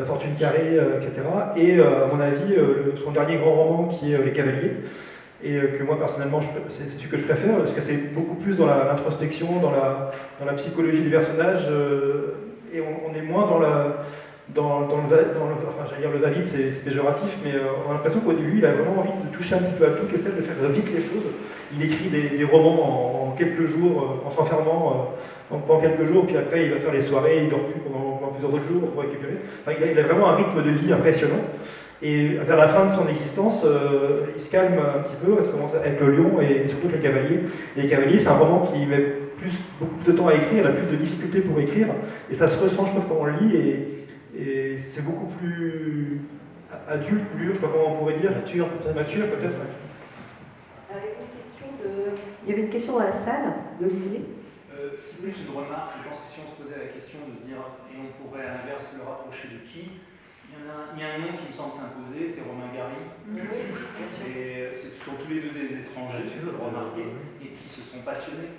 Fortune carrée, etc. Et à mon avis, son dernier grand roman qui est Les Cavaliers. et que moi personnellement c'est celui que je préfère parce que c'est beaucoup plus dans l'introspection, dans la psychologie du personnage, et on est moins j'allais dire le va-vite, c'est péjoratif, mais on a l'impression qu'au début il a vraiment envie de toucher un petit peu à tout, qu'essaie de faire vite les choses. Il écrit des romans en quelques jours, en s'enfermant pendant quelques jours, puis après il va faire les soirées, il dort plus pendant plusieurs autres jours pour récupérer. Enfin, il a vraiment un rythme de vie impressionnant. Et vers la fin de son existence, il se calme un petit peu, ça commence avec le lion et surtout les cavaliers. Et les cavaliers, c'est un roman qui met beaucoup plus de temps à écrire, il a plus de difficultés pour écrire, et ça se ressent, je trouve, quand on le lit, et c'est beaucoup plus adulte, mûr, je sais pas comment on pourrait dire. Mature peut-être. Il y avait une question dans la salle d'Olivier. C'est plus une remarque. Je pense que si on se posait la question de dire, et on pourrait à l'inverse le rapprocher de qui, il y a un nom qui me semble s'imposer, c'est Romain Gary. Oui, bien sûr. Et ce sont tous les deux des étrangers, remarqués, et qui se sont passionnés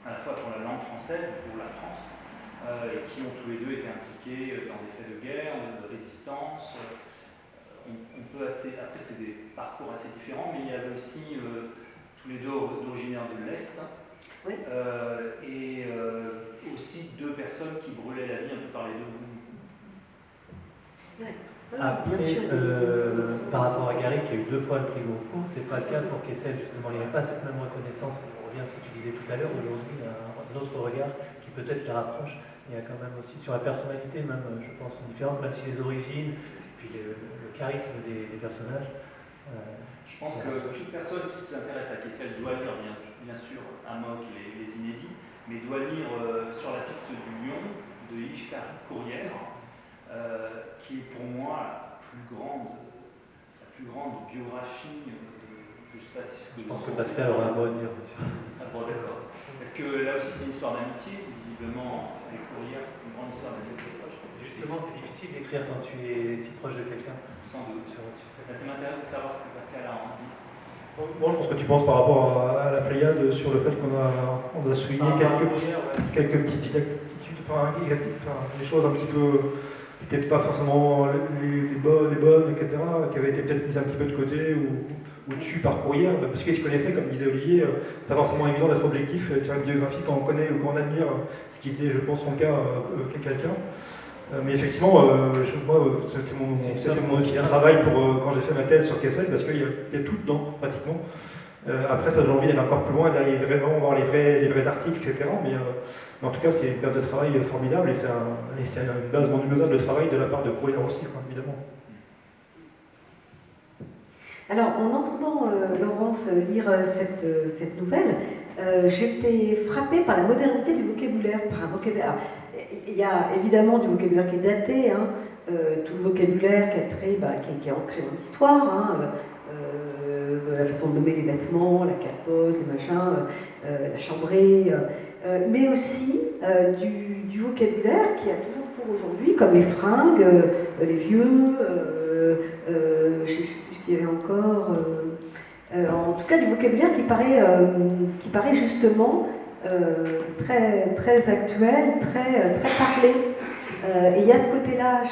à la fois pour la langue française, pour la France, et qui ont tous les deux été impliqués dans des faits de guerre, de résistance. On peut après c'est des parcours assez différents, mais il y avait aussi tous les deux originaires de l'Est, oui. Et aussi deux personnes qui brûlaient la vie un peu par les deux bouts. Ouais. Après, bien sûr, par rapport à Gary qui a eu 2 fois le prix Goncourt, c'est pas le cas pour Kessel justement. Il n'y avait pas cette même reconnaissance. On revient à ce que tu disais tout à l'heure. Aujourd'hui, il y a un autre regard qui peut-être les rapproche. Il y a quand même aussi sur la personnalité, même je pense, une différence, même si les origines, puis le charisme des personnages. Je pense que toute personne qui s'intéresse à Kessel doit lire bien sûr Amok, les inédits, mais doit lire Sur la piste du lion de Yves Courrière. Qui est pour moi la plus grande biographie je sais pas si je pense que Pascal aura un mot à dire. Ah bon, d'accord. Parce que là aussi c'est une histoire d'amitié, visiblement, avec Courrière, c'est une grande histoire d'amitié. Justement, c'est difficile d'écrire quand tu es si proche de quelqu'un. Sans doute. Ça m'intéresse de savoir ce que Pascal a en dit. Moi, je pense que tu penses par rapport à la Pléiade sur le fait qu'on a souligné quelques petites attitudes, des choses un petit peu qui n'étaient pas forcément les bonnes, etc., qui avaient été peut-être mises un petit peu de côté ou dessus par Courrière, parce qu'ils se connaissaient, comme disait Olivier, pas forcément évident d'être objectif, de faire une biographie quand on connaît ou quand on admire, ce qui était, je pense, mon cas, quelqu'un. Mais effectivement, moi, c'était mon outil de travail quand j'ai fait ma thèse sur Kessel, parce qu'il y a tout dedans, pratiquement. Après, ça donne envie d'aller encore plus loin, d'aller vraiment voir les vrais articles, etc. Mais en tout cas, c'est une base de travail formidable et c'est une base monumentale de travail de la part de Courrière aussi, évidemment. Alors, en entendant Laurence lire cette nouvelle, j'étais frappée par la modernité du vocabulaire. Il y a évidemment du vocabulaire qui est daté, tout le vocabulaire qui est ancré dans l'histoire, la façon de nommer les vêtements, la capote, les machins, la chambrée, mais aussi du vocabulaire qui a toujours cours aujourd'hui, comme les fringues, les vieux, je sais plus ce qu'il y avait encore, en tout cas du vocabulaire qui paraît justement très, très actuel, très parlé. Et il y a ce côté-là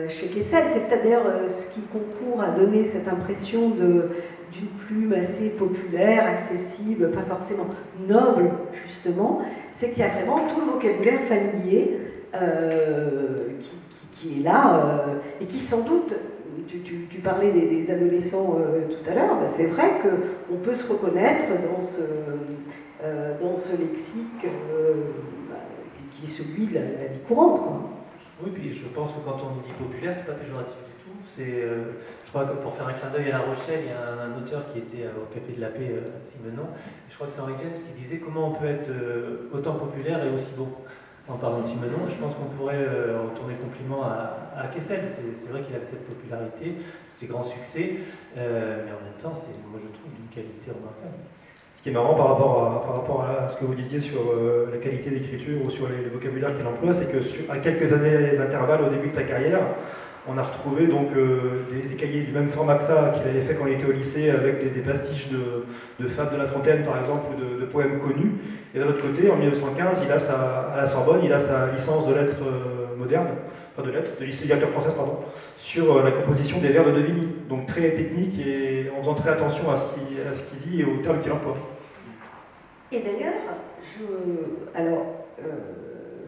chez Kessel, c'est peut-être d'ailleurs ce qui concourt à donner cette impression d'une plume assez populaire, accessible, pas forcément noble, justement, c'est qu'il y a vraiment tout le vocabulaire familier qui est là, et qui sans doute, tu parlais des adolescents tout à l'heure, c'est vrai qu'on peut se reconnaître dans ce lexique qui est celui de la vie courante, quoi. Oui, puis je pense que quand on dit populaire, c'est pas péjoratif du tout. Je crois que pour faire un clin d'œil à La Rochelle, il y a un auteur qui était au Café de la Paix, Simenon. Je crois que c'est Henry James qui disait comment on peut être autant populaire et aussi beau. En parlant de Simenon, je pense qu'on pourrait retourner le compliment à Kessel. C'est vrai qu'il avait cette popularité, ses grands succès, mais en même temps, moi je trouve d'une qualité remarquable. Ce qui est marrant par rapport à ce que vous disiez sur la qualité d'écriture ou sur les vocabulaires qu'il emploie, c'est que à quelques années d'intervalle au début de sa carrière, on a retrouvé donc des cahiers du même format que ça qu'il avait fait quand il était au lycée, avec des pastiches de Fables de La Fontaine par exemple, ou de poèmes connus. Et de l'autre côté, en 1915, à la Sorbonne, il a sa licence de lettres moderne, enfin de lettres, de littérature française, pardon, sur la composition des vers de Devigny. Donc très technique et en faisant très attention à ce qu'il dit et aux termes qu'il emploie. Et d'ailleurs,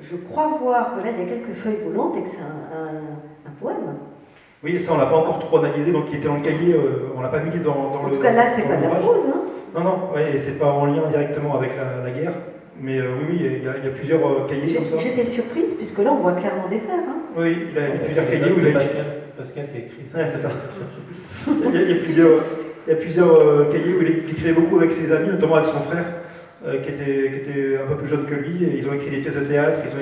je crois voir que là, il y a quelques feuilles volantes et que c'est un poème. Oui, ça on l'a pas encore trop analysé, donc il était dans le cahier, on l'a pas mis dans le. En tout cas, là, c'est pas de la prose, hein. Non, ouais, et c'est pas en lien directement avec la guerre, mais oui, il y a plusieurs cahiers comme ça. J'étais surprise, puisque là, on voit clairement des vers. Hein. Oui, il a plusieurs cahiers où il a écrit. Pascal qui a écrit ça. Ouais, c'est ça. Il y a plusieurs cahiers où il écrivait beaucoup avec ses amis, notamment avec son frère, qui était un peu plus jeune que lui, et ils ont écrit des pièces de théâtre, ils ont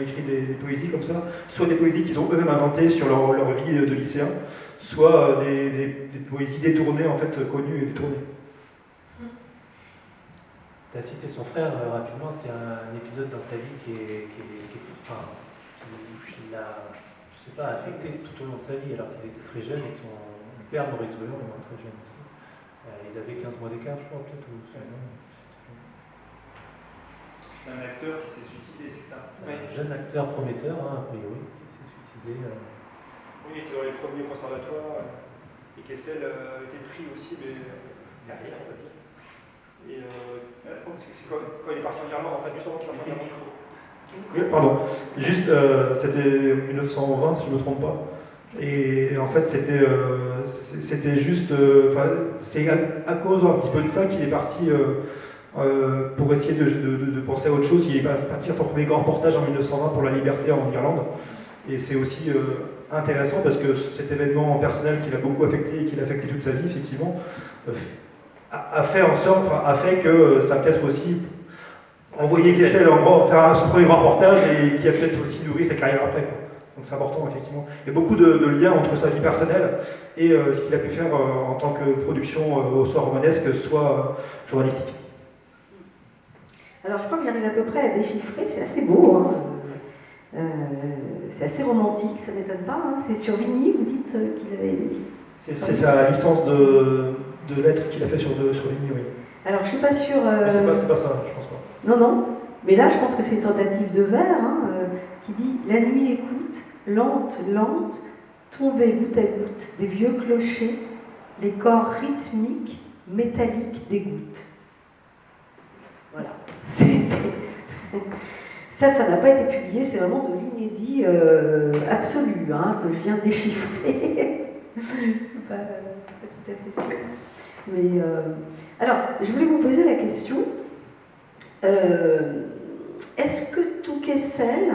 écrit des poésies comme ça, soit des poésies qu'ils ont eux-mêmes inventées sur leur vie de lycéen, soit des poésies détournées, en fait, connues et détournées. Tu as cité son frère rapidement, c'est un épisode dans sa vie qui l'a, je sais pas, affecté tout au long de sa vie, alors qu'ils étaient très jeunes et que son père, Maurice Druon, est mort très jeune aussi. Ils avaient 15 mois d'écart, je crois, peut-être, ou c'est un acteur qui s'est suicidé, c'est ça? Un jeune acteur prometteur, hein, a priori, qui s'est suicidé. Oui, il était dans les premiers conservatoires, et Kessel était pris aussi, mais derrière, on va dire. Et c'est quand il est parti en Irlande, en fait, juste avant qu'il parte en Irlande. Oui, pardon. Juste, c'était 1920, si je ne me trompe pas. Et en fait, c'était juste. C'est à cause un petit peu de ça qu'il est parti pour essayer de penser à autre chose. Il est parti faire son premier grand reportage en 1920 pour la liberté en Irlande. Et c'est aussi intéressant parce que cet événement personnel qui l'a beaucoup affecté et qui l'a affecté toute sa vie, effectivement, a fait que ça a peut-être aussi envoyé Kessel faire son premier grand reportage et qui a peut-être aussi nourri sa carrière après. Quoi. Donc c'est important, effectivement. Il y a beaucoup de liens entre sa vie personnelle et ce qu'il a pu faire en tant que production soit romanesque, soit journalistique. Alors je crois que j'arrive à peu près à déchiffrer, c'est assez beau, hein. C'est assez romantique, ça ne m'étonne pas. Hein. C'est sur Vigny, vous dites qu'il avait... C'est sa licence de lettres qu'il a fait sur Vigny, oui. Alors je ne suis pas sûre... Mais c'est pas ça, je pense pas. Non. Mais là, je pense que c'est une tentative de vers, hein, qui dit « La nuit écoute, lente, lente, tomber goutte à goutte des vieux clochers, les corps rythmiques, métalliques des gouttes. » Voilà. Ça n'a pas été publié, c'est vraiment de l'inédit absolu, hein, que je viens de déchiffrer. pas tout à fait sûr. Mais, alors, je voulais vous poser la question, est-ce que tout Kessel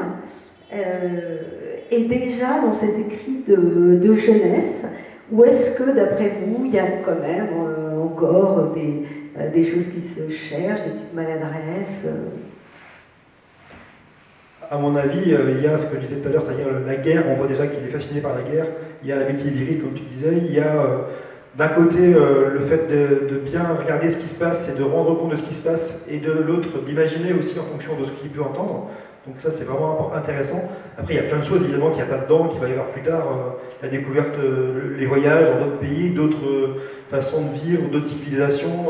est déjà dans ses écrits de jeunesse, ou est-ce que, d'après vous, il y a quand même encore des choses qui se cherchent, des petites maladresses À mon avis, il y a ce que je disais tout à l'heure, c'est-à-dire la guerre, on voit déjà qu'il est fasciné par la guerre, il y a l'amitié virile, comme tu disais, il y a d'un côté le fait de bien regarder ce qui se passe et de rendre compte de ce qui se passe, et de l'autre d'imaginer aussi en fonction de ce qu'il peut entendre. Donc ça, c'est vraiment intéressant. Après, il y a plein de choses, évidemment, qu'il n'y a pas dedans, qu'il va y avoir plus tard. La découverte, les voyages dans d'autres pays, d'autres façons de vivre, d'autres civilisations.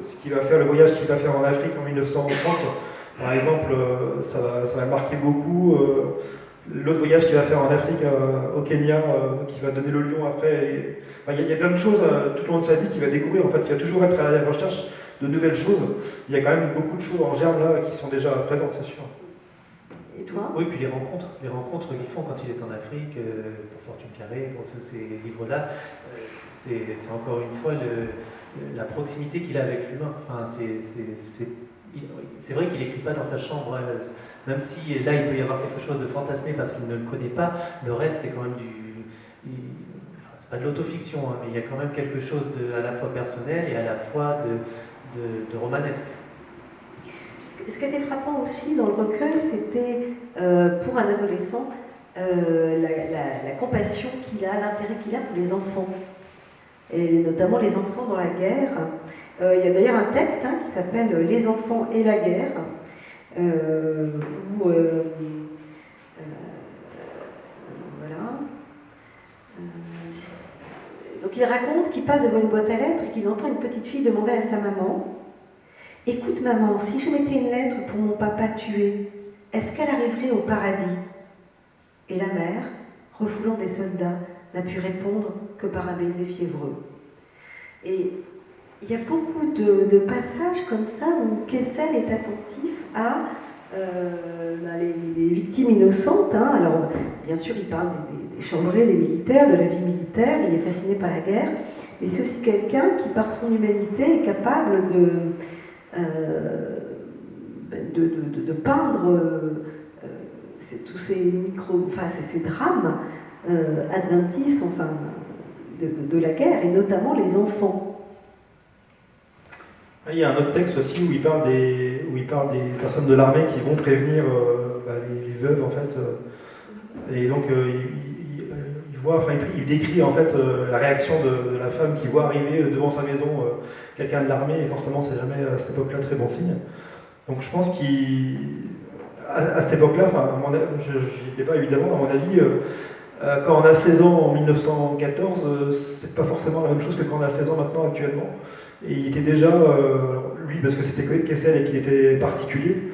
Ce qu'il va faire, le voyage qu'il va faire en Afrique en 1930, par exemple, ça va marquer beaucoup. L'autre voyage qu'il va faire en Afrique, au Kenya, qui va donner le lion après. Il y a plein de choses tout au long de sa vie qu'il va découvrir. En fait, il va toujours être à la recherche de nouvelles choses. Il y a quand même beaucoup de choses en germe là qui sont déjà présentes, c'est sûr. Et toi ? Oui, puis les rencontres qu'ils font quand il est en Afrique, pour Fortune Carrée, pour tous ces livres-là, c'est encore une fois la proximité qu'il a avec l'humain. Enfin, c'est vrai qu'il n'écrit pas dans sa chambre, même si là il peut y avoir quelque chose de fantasmé parce qu'il ne le connaît pas, le reste c'est quand même c'est pas de l'autofiction, hein, mais il y a quand même quelque chose à la fois personnel et à la fois de romanesque. Ce qui était frappant aussi dans le recueil, c'était pour un adolescent la compassion qu'il a, l'intérêt qu'il a pour les enfants, et notamment les enfants dans la guerre. Il y a d'ailleurs un texte qui s'appelle « Les enfants et la guerre », où voilà. Donc il raconte qu'il passe devant une boîte à lettres et qu'il entend une petite fille demander à sa maman: « Écoute maman, si je mettais une lettre pour mon papa tué, est-ce qu'elle arriverait au paradis ?» Et la mère, refoulant des soldats, n'a pu répondre que par un baiser fiévreux. Et il y a beaucoup de passages comme ça où Kessel est attentif à les victimes innocentes. Hein. Alors, bien sûr, il parle des chambrés, des militaires, de la vie militaire, il est fasciné par la guerre, mais c'est aussi quelqu'un qui, par son humanité, est capable de peindre tous ces ces drames adventistes, enfin, de la guerre, et notamment les enfants. Il y a un autre texte aussi où il parle des personnes de l'armée qui vont prévenir les veuves en fait. Et donc il décrit en fait la réaction de la femme qui voit arriver devant sa maison quelqu'un de l'armée, et forcément c'est jamais à cette époque-là très bon signe. Donc je pense qu'à cette époque-là, je n'y étais pas évidemment, à mon avis, quand on a 16 ans en 1914, c'est pas forcément la même chose que quand on a 16 ans maintenant actuellement. Et il était déjà, lui, parce que c'était Kessel et qu'il était particulier,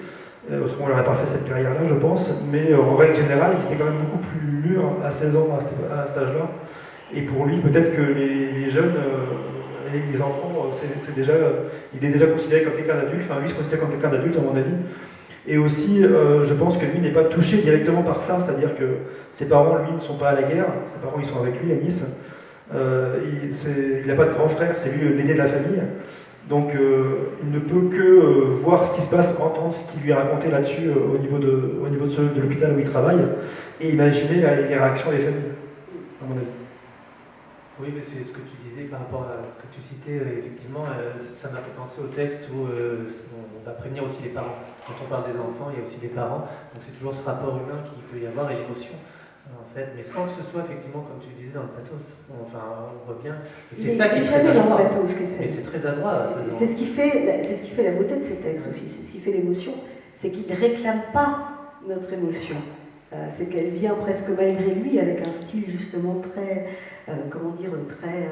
autrement il n'aurait pas fait cette carrière-là, je pense, mais en règle générale, il était quand même beaucoup plus mûr à 16 ans à cet âge-là. Et pour lui, peut-être que les jeunes et les enfants, il est déjà considéré comme quelqu'un d'adulte, enfin lui il se considère comme quelqu'un d'adulte à mon avis. Et aussi, je pense que lui n'est pas touché directement par ça, c'est-à-dire que ses parents, lui, ne sont pas à la guerre, ses parents ils sont avec lui à Nice. Il n'a pas de grand frère, c'est lui l'aîné de la famille. Donc il ne peut que voir ce qui se passe, entendre ce qui lui est raconté là-dessus au niveau de l'hôpital où il travaille, et imaginer les réactions des familles, à mon avis. Oui, mais c'est ce que tu disais par rapport à ce que tu citais, effectivement, ça m'a fait penser au texte où on va prévenir aussi les parents. Quand on parle des enfants, il y a aussi les parents, donc c'est toujours ce rapport humain qu'il peut y avoir et l'émotion. En fait, mais sans que ce soit effectivement, comme tu disais, dans le pathos. Enfin, on voit bien. C'est ça qui est très adroit. Mais c'est très adroit. C'est ce qui fait la beauté de ces textes aussi. C'est ce qui fait l'émotion. C'est qu'il ne réclame pas notre émotion. C'est qu'elle vient presque malgré lui, avec un style justement très, très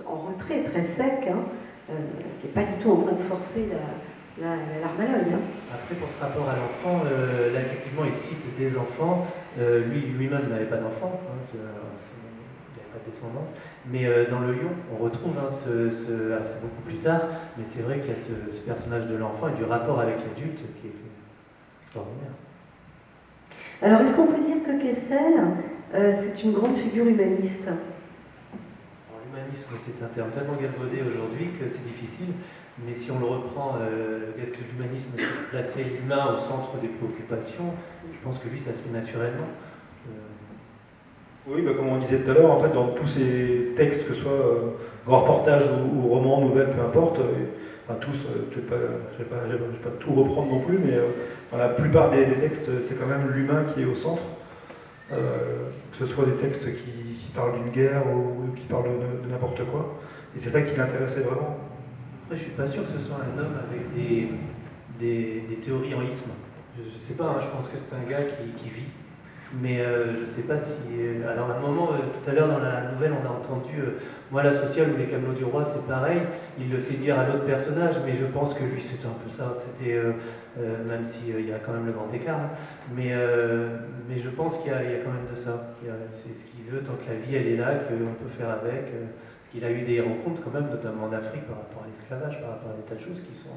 en retrait, très sec, qui n'est pas du tout en train de forcer la larme à l'œil. Après, pour ce rapport à l'enfant, là effectivement, il cite des enfants. Lui-même n'avait pas d'enfant, il n'avait pas de descendance. Mais dans Le Lion, on retrouve, alors c'est beaucoup plus tard, mais c'est vrai qu'il y a ce personnage de l'enfant et du rapport avec l'adulte qui est extraordinaire. Alors, est-ce qu'on peut dire que Kessel, c'est une grande figure humaniste ? Alors, l'humanisme, c'est un terme tellement galvaudé aujourd'hui que c'est difficile. Mais si on le reprend, est-ce que l'humanisme c'est placer l'humain au centre des préoccupations? Je pense que lui, ça se fait naturellement. Oui, comme on disait tout à l'heure, en fait, dans tous ces textes, que ce soit grands reportages ou romans, nouvelles, peu importe, tous, peut-être pas, je ne vais pas tout reprendre non plus, mais dans la plupart des textes, c'est quand même l'humain qui est au centre. Que ce soit des textes qui parlent d'une guerre ou qui parlent de n'importe quoi. Et c'est ça qui l'intéressait vraiment. Après, je ne suis pas sûr que ce soit un homme avec des théories en isme. Je ne sais pas, je pense que c'est un gars qui vit. Mais je ne sais pas si... alors à un moment, tout à l'heure dans la nouvelle, on a entendu moi la sociale ou les Camelots du Roi, c'est pareil. Il le fait dire à l'autre personnage, mais je pense que lui c'était un peu ça. C'était, même s'il y a quand même le grand écart, mais je pense qu'il y a quand même de ça. C'est ce qu'il veut tant que la vie elle est là, qu'on peut faire avec. Parce qu'il a eu des rencontres quand même, notamment en Afrique, par rapport à l'esclavage, par rapport à des tas de choses qui sont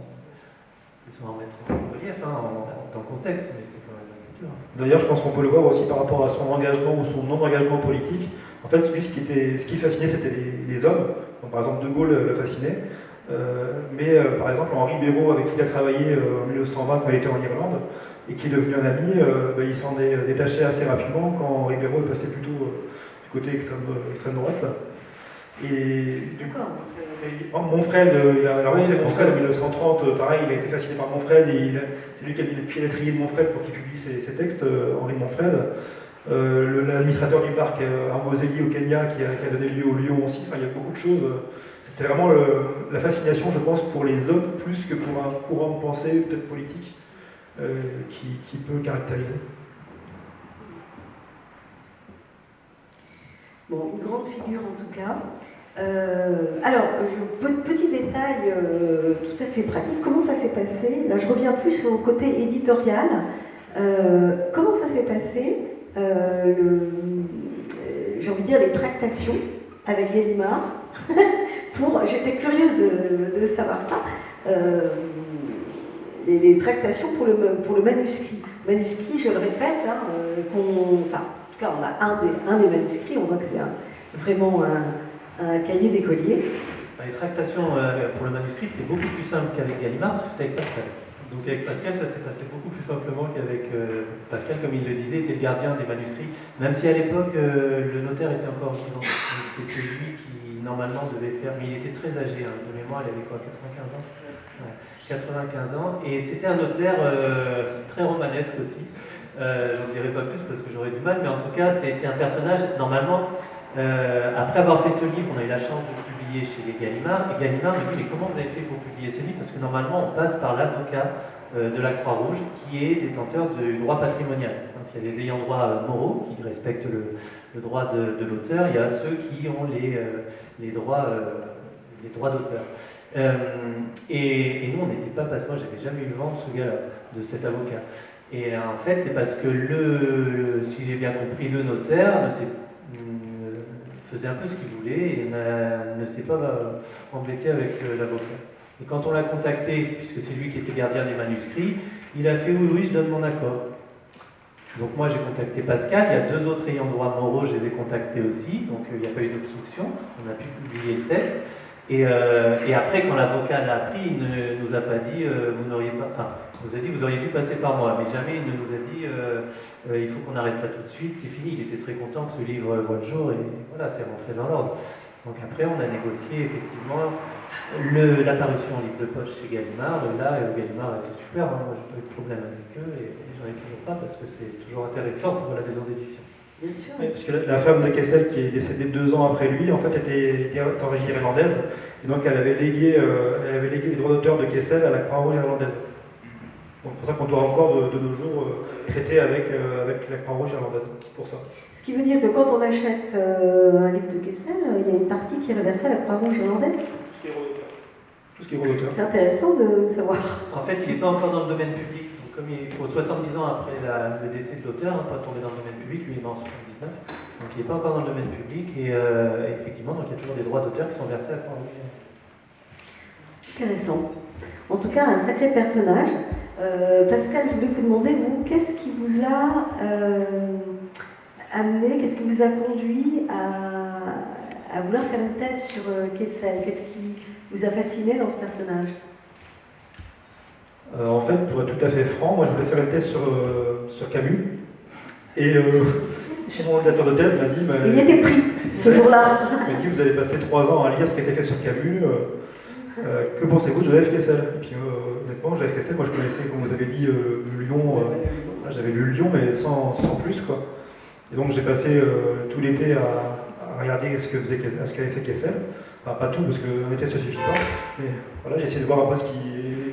à mettre en relief, dans le contexte, mais c'est quand même assez dur. D'ailleurs, je pense qu'on peut le voir aussi par rapport à son engagement ou son non-engagement politique. En fait, lui, ce qui fascinait, c'était les hommes. Donc, par exemple, De Gaulle le fascinait. Mais par exemple, Henri Béraud, avec qui il a travaillé en 1920 quand il était en Irlande, et qui est devenu un ami, il s'en est détaché assez rapidement quand Henri Béraud est passé plutôt du côté extrême droite. Là. Et Monfreld, il a rencontré Monfreld en 1930, pareil, il a été fasciné par Monfreld, et c'est lui qui a mis le pied à l'étrier de Monfreld pour qu'il publie ses textes, Henri Monfreld. L'administrateur du parc Amboseli au Kenya qui a donné lieu au lion aussi, il y a beaucoup de choses. C'est vraiment la fascination, je pense, pour les hommes plus que pour un courant de pensée, peut-être politique, qui peut caractériser. Bon, une grande figure en tout cas. Alors, petit détail tout à fait pratique, comment ça s'est passé? Là, je reviens plus au côté éditorial. Comment ça s'est passé j'ai envie de dire, les tractations avec Gallimard. J'étais curieuse de savoir ça. Les tractations pour le manuscrit. Manuscrit, je le répète, hein, en tout cas, on a un des manuscrits, on voit que c'est vraiment un cahier d'écolier. Les tractations pour le manuscrit, c'était beaucoup plus simple qu'avec Gallimard, parce que c'était avec Pascal. Donc avec Pascal, ça s'est passé beaucoup plus simplement qu'avec Pascal, comme il le disait, était le gardien des manuscrits, même si à l'époque, le notaire était encore vivant. C'était lui qui, normalement, devait faire, mais il était très âgé, hein, de mémoire, il avait quoi, 95 ans ouais, 95 ans, et c'était un notaire très romanesque aussi. J'en dirai pas plus parce que j'aurais du mal, mais en tout cas, c'était un personnage, normalement, après avoir fait ce livre, on a eu la chance de le publier chez les Gallimard, et Gallimard me dit, mais comment vous avez fait pour publier ce livre? Parce que normalement, on passe par l'avocat de la Croix-Rouge, qui est détenteur du droit patrimonial. Il y a des ayants droit moraux, qui respectent le droit de l'auteur, il y a ceux qui ont les droits d'auteur. Et nous, on n'était pas passé, moi j'avais jamais eu le vent de ce gars-là, de cet avocat. Et en fait, c'est parce que si j'ai bien compris, le notaire faisait un peu ce qu'il voulait et ne s'est pas embêté avec l'avocat. Et quand on l'a contacté, puisque c'est lui qui était gardien des manuscrits, il a fait oui, je donne mon accord. Donc moi j'ai contacté Pascal, il y a 2 autres ayants droit moraux, je les ai contactés aussi, donc il n'y a pas eu d'obstruction, on a pu publier le texte. Et après, quand l'avocat l'a appris, il ne nous a pas dit, vous n'auriez pas, enfin, il nous a dit, vous auriez dû passer par moi, mais jamais il ne nous a dit, il faut qu'on arrête ça tout de suite, c'est fini. Il était très content que ce livre voit le jour, et voilà, c'est rentré dans l'ordre. Donc après, on a négocié effectivement l'apparition en livre de poche chez Gallimard. Là, Gallimard a été super, hein, moi j'ai pas eu de problème avec eux, et j'en ai toujours pas, parce que c'est toujours intéressant pour la maison d'édition. Bien sûr. Oui, parce que la femme de Kessel, qui est décédée 2 ans après lui, en fait, était d'origine irlandaise, et donc elle avait légué les droits d'auteur de Kessel à la Croix-Rouge irlandaise. Donc c'est pour ça qu'on doit encore de nos jours traiter avec la Croix-Rouge irlandaise, pour ça. Ce qui veut dire que quand on achète un livre de Kessel, il y a une partie qui est reversée à la Croix-Rouge irlandaise. Tout ce qui est droit d'auteur. C'est intéressant de savoir. En fait, il n'est pas encore dans le domaine public. Comme il faut 70 ans après le décès de l'auteur, hein, pour tomber dans le domaine public, lui il est mort en 79, donc il n'est pas encore dans le domaine public, et effectivement, donc il y a toujours des droits d'auteur qui sont versés à la Croix-Rouge. Intéressant. En tout cas, un sacré personnage. Pascal, je voulais vous demander, vous, qu'est-ce qui vous a amené, qu'est-ce qui vous a conduit à vouloir faire une thèse sur Kessel? Qu'est-ce qui vous a fasciné dans ce personnage? En fait, pour être tout à fait franc, moi je voulais faire une thèse sur Camus. Et mon directeur de thèse m'a dit... Il était pris ce jour-là. Il m'a dit, vous avez passé 3 ans à lire ce qui a été fait sur Camus. Que pensez-vous de Joseph Kessel? Et puis honnêtement, Joseph Kessel, moi je connaissais, comme vous avez dit, Lyon. J'avais lu Lyon, mais sans plus, quoi. Et donc j'ai passé tout l'été à regarder ce qu'avait fait Kessel. Enfin, pas tout, parce qu'un été ça suffit pas. Mais voilà, j'ai essayé de voir un peu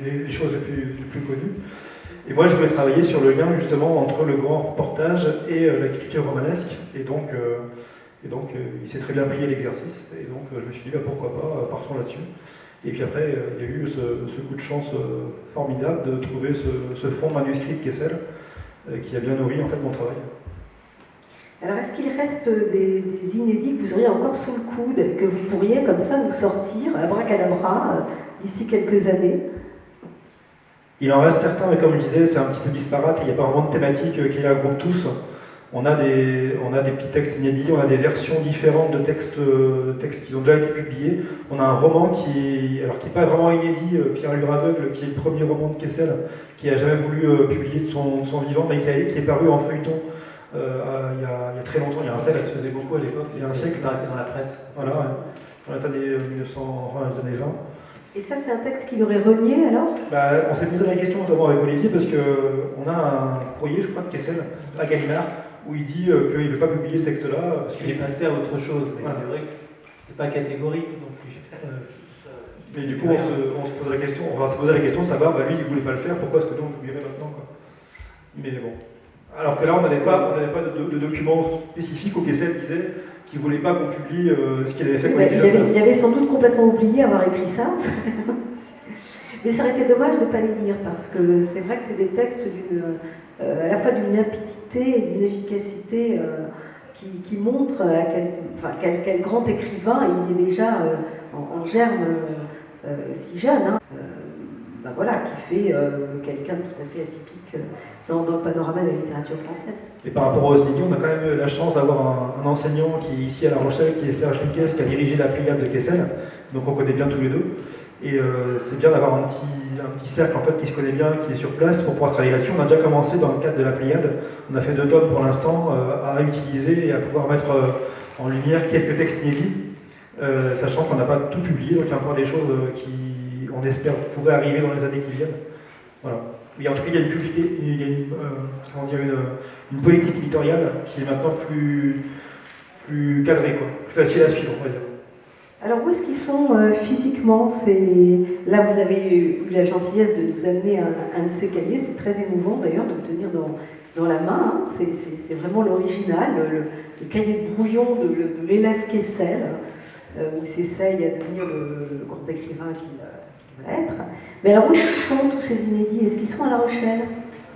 les choses les plus connues. Et moi, je voulais travailler sur le lien justement entre le grand reportage et l'écriture romanesque. Et donc, il s'est très bien plié l'exercice. Et donc, je me suis dit, bah, pourquoi pas, partons là-dessus. Et puis après, il y a eu ce coup de chance formidable de trouver ce fonds manuscrit de Kessel qui a bien nourri en fait mon travail. Alors, est-ce qu'il reste des inédits que vous auriez encore sous le coude, que vous pourriez comme ça nous sortir, abracadabra, d'ici quelques années? Il en reste certains, mais comme je disais, c'est un petit peu disparate, il n'y a pas vraiment de thématique qui les regroupe tous. On a des petits textes inédits, on a des versions différentes de textes qui ont déjà été publiés. On a un roman qui n'est pas vraiment inédit, Pierre Lure aveugle, qui est le premier roman de Kessel, qui n'a jamais voulu publier de son vivant, mais qui est paru en feuilleton il y a très longtemps, il y a un siècle. Ça se faisait beaucoup à l'époque, il y a un siècle. Ça paraissait dans la presse. Voilà, ouais. Dans les années 1920, les années 20. Et ça, c'est un texte qu'il aurait renié alors? On s'est posé la question notamment avec Olivier parce qu'on a un courrier, je crois, de Kessel à Gallimard où il dit qu'il ne veut pas publier ce texte-là. Parce qu'il est passé à autre chose, mais c'est vrai que c'est pas catégorique non plus. Mais du coup, on se pose la question, on va se poser la question de savoir, lui, il ne voulait pas le faire, pourquoi est-ce que nous, on publierait maintenant, quoi. Mais bon. Alors que là, on n'avait pas de documents spécifiques où Kessel disait qu'il ne voulait pas qu'on publie ce qu'il avait fait. Il avait sans doute complètement oublié avoir écrit ça. Mais ça aurait été dommage de ne pas les lire, parce que c'est vrai que c'est des textes à la fois d'une limpidité et d'une efficacité qui montrent quel grand écrivain il est déjà en germe si jeune. Hein. Voilà, qui fait quelqu'un de tout à fait atypique dans le panorama de la littérature française. Et par rapport aux inédits, on a quand même eu la chance d'avoir un enseignant qui est ici à La Rochelle, qui est Serge Linkes, qui a dirigé la Pléiade de Kessel, donc on connaît bien tous les deux. Et c'est bien d'avoir un petit cercle en fait, qui se connaît bien, qui est sur place pour pouvoir travailler là-dessus. On a déjà commencé dans le cadre de la Pléiade, on a fait 2 tomes pour l'instant à utiliser et à pouvoir mettre en lumière quelques textes inédits, sachant qu'on n'a pas tout publié, donc il y a encore des choses qui, on espère, pourraient arriver dans les années qui viennent. Voilà. Mais en tout cas, il y a une politique éditoriale qui est maintenant plus cadrée, quoi, plus facile à suivre, on va dire. Alors, où est-ce qu'ils sont physiquement? Là, vous avez eu la gentillesse de nous amener un de ces cahiers. C'est très émouvant, d'ailleurs, de le tenir dans la main. Hein. C'est vraiment l'original, le cahier de brouillon de l'élève Kessel, où il s'essaye à devenir le grand écrivain qu'il va être. Mais alors, où est-ce qu'ils sont, tous ces inédits? Est-ce qu'ils sont à La Rochelle?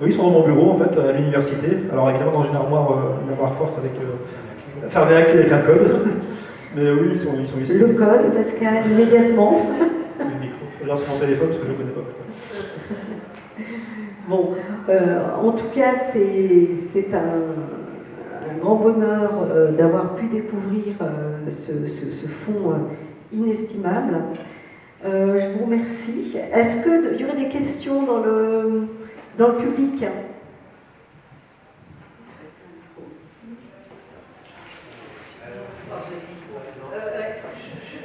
Oui, ils sont dans mon bureau, en fait, à l'université. Alors, évidemment, dans une armoire forte fermée avec un code. Mais oui, ils sont ici. Le code, Pascal, immédiatement. Le micro. Je regarde sur mon téléphone parce que je ne connais pas. Bon, en tout cas, c'est un grand bonheur d'avoir pu découvrir ce fonds inestimable. Je vous remercie. Est-ce qu'il y aurait des questions dans le public ?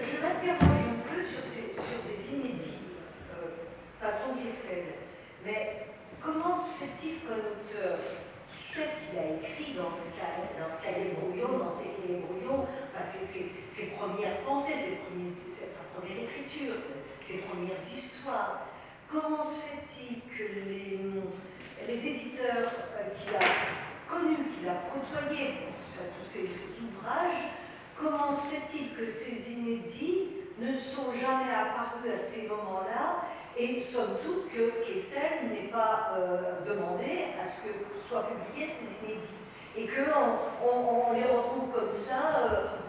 Je m'interroge un peu sur des inédits, façon Kessel. Mais comment se fait-il qu'un auteur qui sait qu'il a écrit dans ce cahier brouillon, enfin, ses premières pensées, sa première écriture, ses premières histoires, comment se fait-il que les éditeurs qu'il a connus, qu'il a côtoyés pour tous ces ouvrages, comment se fait-il que ces inédits ne sont jamais apparus à ces moments-là et somme toute que Kessel n'ait pas demandé à ce que soient publiés ces inédits et qu'on les retrouve comme ça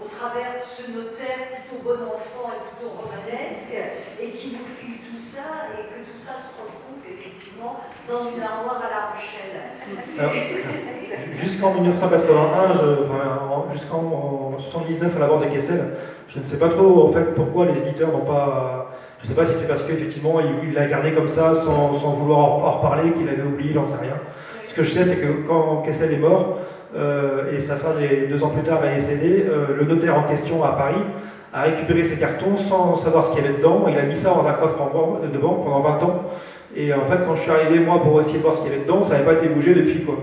au travers de ce notaire plutôt bon enfant et plutôt romanesque et qui nous file tout ça et que tout ça se retrouve effectivement dans une armoire à La Rochelle. Jusqu'en 1981, jusqu'en 79 à la mort de Kessel, je ne sais pas trop en fait pourquoi les éditeurs n'ont pas. Je ne sais pas si c'est parce qu'effectivement il l'a gardé comme ça sans vouloir en reparler, qu'il avait oublié, j'en sais rien. Ce que je sais, c'est que quand Kessel est mort, et sa femme, 2 ans plus tard, est décédée, le notaire en question à Paris a récupéré ses cartons sans savoir ce qu'il y avait dedans. Il a mis ça dans un coffre de banque pendant 20 ans. Et en fait, quand je suis arrivé, moi, pour essayer de voir ce qu'il y avait dedans, ça n'avait pas été bougé depuis, quoi.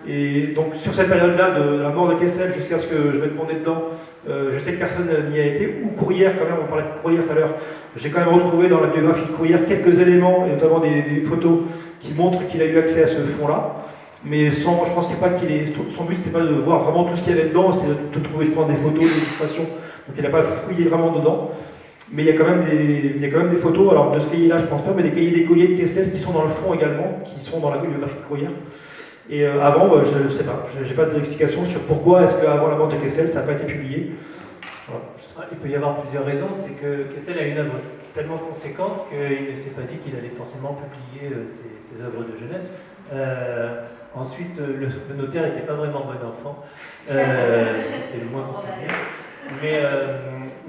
Et donc, sur cette période-là, de la mort de Kessel jusqu'à ce que je mette mon nez dedans, je sais que personne n'y a été, ou Courrières, quand même, on parlait de Courrières tout à l'heure. J'ai quand même retrouvé dans la biographie de Courrières quelques éléments, et notamment des photos qui montrent qu'il a eu accès à ce fonds-là. Mais je pense son but, c'était pas de voir vraiment tout ce qu'il y avait dedans, c'est de trouver, je pense, des photos, des illustrations. Donc il n'a pas fouillé vraiment dedans. Mais il y a quand même des photos, alors de ce cahier-là, je pense pas, mais des cahiers d'écoliers de Kessel qui sont dans le fond également, qui sont dans la biographie de Courrières. Et avant, je ne sais pas, j'ai pas d'explication sur pourquoi est-ce qu'avant la mort de Kessel, ça n'a pas été publié. Voilà. Il peut y avoir plusieurs raisons. C'est que Kessel a une œuvre tellement conséquente qu'il ne s'est pas dit qu'il allait forcément publier ses œuvres de jeunesse. Ensuite, le notaire n'était pas vraiment bon enfant. C'était le moins qu'on puisse dire.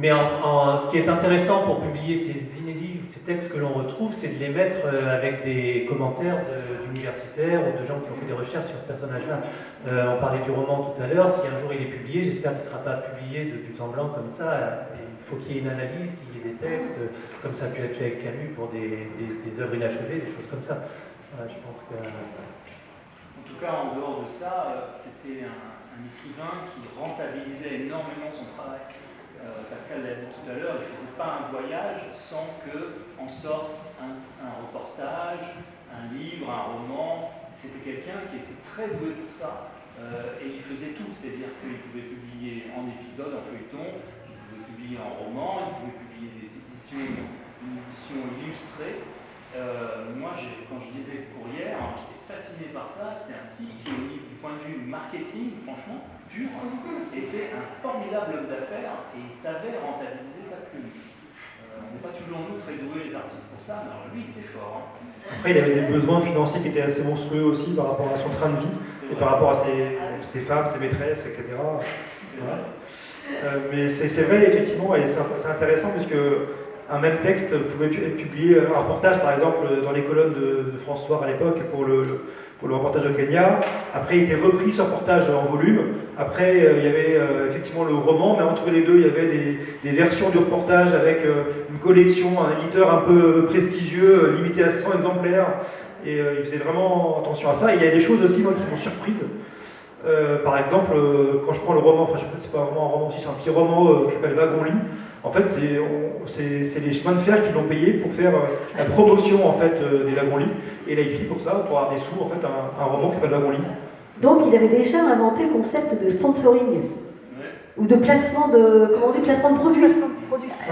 Mais ce qui est intéressant pour publier ces inédits, ces textes que l'on retrouve, c'est de les mettre avec des commentaires d'universitaires ou de gens qui ont fait des recherches sur ce personnage-là. On parlait du roman tout à l'heure. Si un jour il est publié, j'espère qu'il ne sera pas publié de but en blanc comme ça. Il faut qu'il y ait une analyse, qu'il y ait des textes, comme ça a pu être fait avec Camus pour des œuvres inachevées, des choses comme ça. Voilà, je pense que... En tout cas, en dehors de ça, c'était un écrivain qui rentabilisait énormément son travail. Pascal l'a dit tout à l'heure, il ne faisait pas un voyage sans qu'en sorte un reportage, un livre, un roman. C'était quelqu'un qui était très doué pour ça et il faisait tout. C'est-à-dire qu'il pouvait publier en épisode, en feuilleton, il pouvait publier en roman, il pouvait publier une édition illustrée. Moi, quand je lisais Courrières, j'étais fasciné par ça. C'est un type qui, du point de vue marketing, franchement, pur, était un formidable homme d'affaires et il savait rentabiliser sa plume. On n'est pas toujours nous très doués les artistes pour ça, mais alors lui, il était fort. Après, il avait des besoins financiers qui étaient assez monstrueux aussi par rapport à son train de vie et par rapport à ses femmes, ses maîtresses, etc. Voilà. Mais c'est vrai, effectivement, et c'est intéressant puisque un même texte pouvait être publié, un reportage par exemple dans les colonnes de France Soir à l'époque pour le reportage au Kenya. Après il était repris ce reportage en volume. Après il y avait effectivement le roman, mais entre les deux il y avait des versions du reportage avec une collection, un éditeur un peu prestigieux, limité à 100 exemplaires. Et il faisait vraiment attention à ça. Et il y a des choses aussi moi, qui m'ont surprise. Par exemple, quand je prends le roman, enfin c'est pas vraiment un roman, c'est un petit roman qui s'appelle Wagon-lit. En fait, c'est les chemins de fer qui l'ont payé pour faire la promotion en fait, des wagons-lits. Et il a écrit pour ça, pour avoir des sous, en fait, un roman qui s'appelle Wagon-lit. Donc il avait déjà inventé le concept de sponsoring, ou de placement de, comment on dit, placement de produits.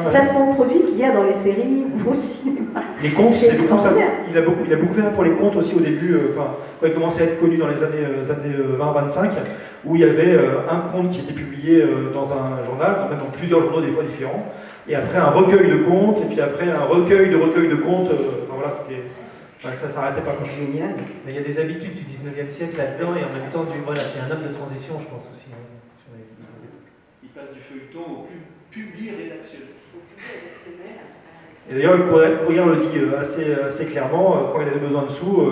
Placement de produits qu'il y a dans les séries ou au cinéma. Les contes, c'est extraordinaire. Il a beaucoup fait ça pour les contes aussi au début, quand il commençait à être connu dans les années 20-25, où il y avait un conte qui était publié dans un journal, même dans plusieurs journaux des fois différents, et après un recueil de contes, et puis après un recueil de contes, voilà, ça s'arrêtait pas. C'est génial. Mais il y a des habitudes du 19e siècle là-dedans, et en même temps, voilà, c'est un homme de transition, je pense aussi. Il passe du feuilleton au public rédactionnel. Et d'ailleurs, le Courrier le dit assez clairement, quand il avait besoin de sous,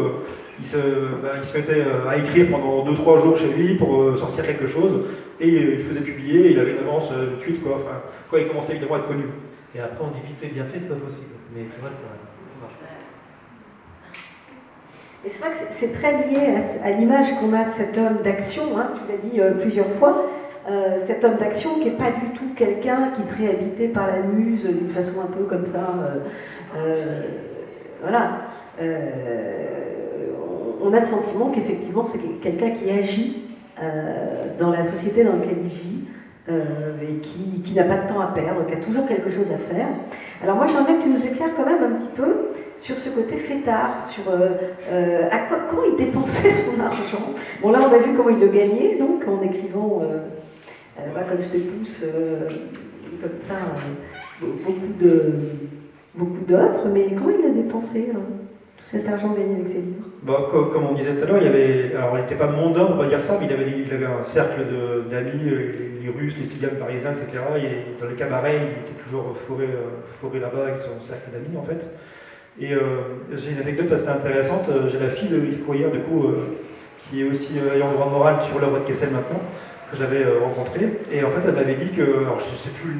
il se mettait à écrire pendant 2-3 jours chez lui pour sortir quelque chose, et il faisait publier, et il avait une avance tout de suite, quoi, quand il commençait évidemment à être connu. Et après, on dit vite fait, bien fait, c'est pas possible. Mais tu vois, c'est vrai, ça marche pas. Et c'est vrai que c'est très lié à l'image qu'on a de cet homme d'action, hein, tu l'as dit plusieurs fois, cet homme d'action qui n'est pas du tout quelqu'un qui serait habité par la muse d'une façon un peu comme ça. Voilà. On a le sentiment qu'effectivement c'est quelqu'un qui agit dans la société dans laquelle il vit et qui n'a pas de temps à perdre, qui a toujours quelque chose à faire. Alors moi j'aimerais que tu nous éclaires quand même un petit peu sur ce côté fêtard, sur comment il dépensait son argent. Bon là on a vu comment il le gagnait, donc en écrivant comme je te pousse, comme ça, beaucoup d'œuvres, mais comment il a dépensé tout cet argent gagné avec ses livres? Comme on disait tout à l'heure, il n'était pas mondain, on va dire ça, mais il avait un cercle d'amis, les Russes, les Ciganes parisiens, etc. Et dans les cabarets, il était toujours fourré là-bas avec son cercle d'amis, en fait. Et j'ai une anecdote assez intéressante. J'ai la fille de Yves Courrière, du coup, qui est aussi ayant droit moral sur l'œuvre de Kessel maintenant, que j'avais rencontré. Et en fait, elle m'avait dit que, alors je ne sais plus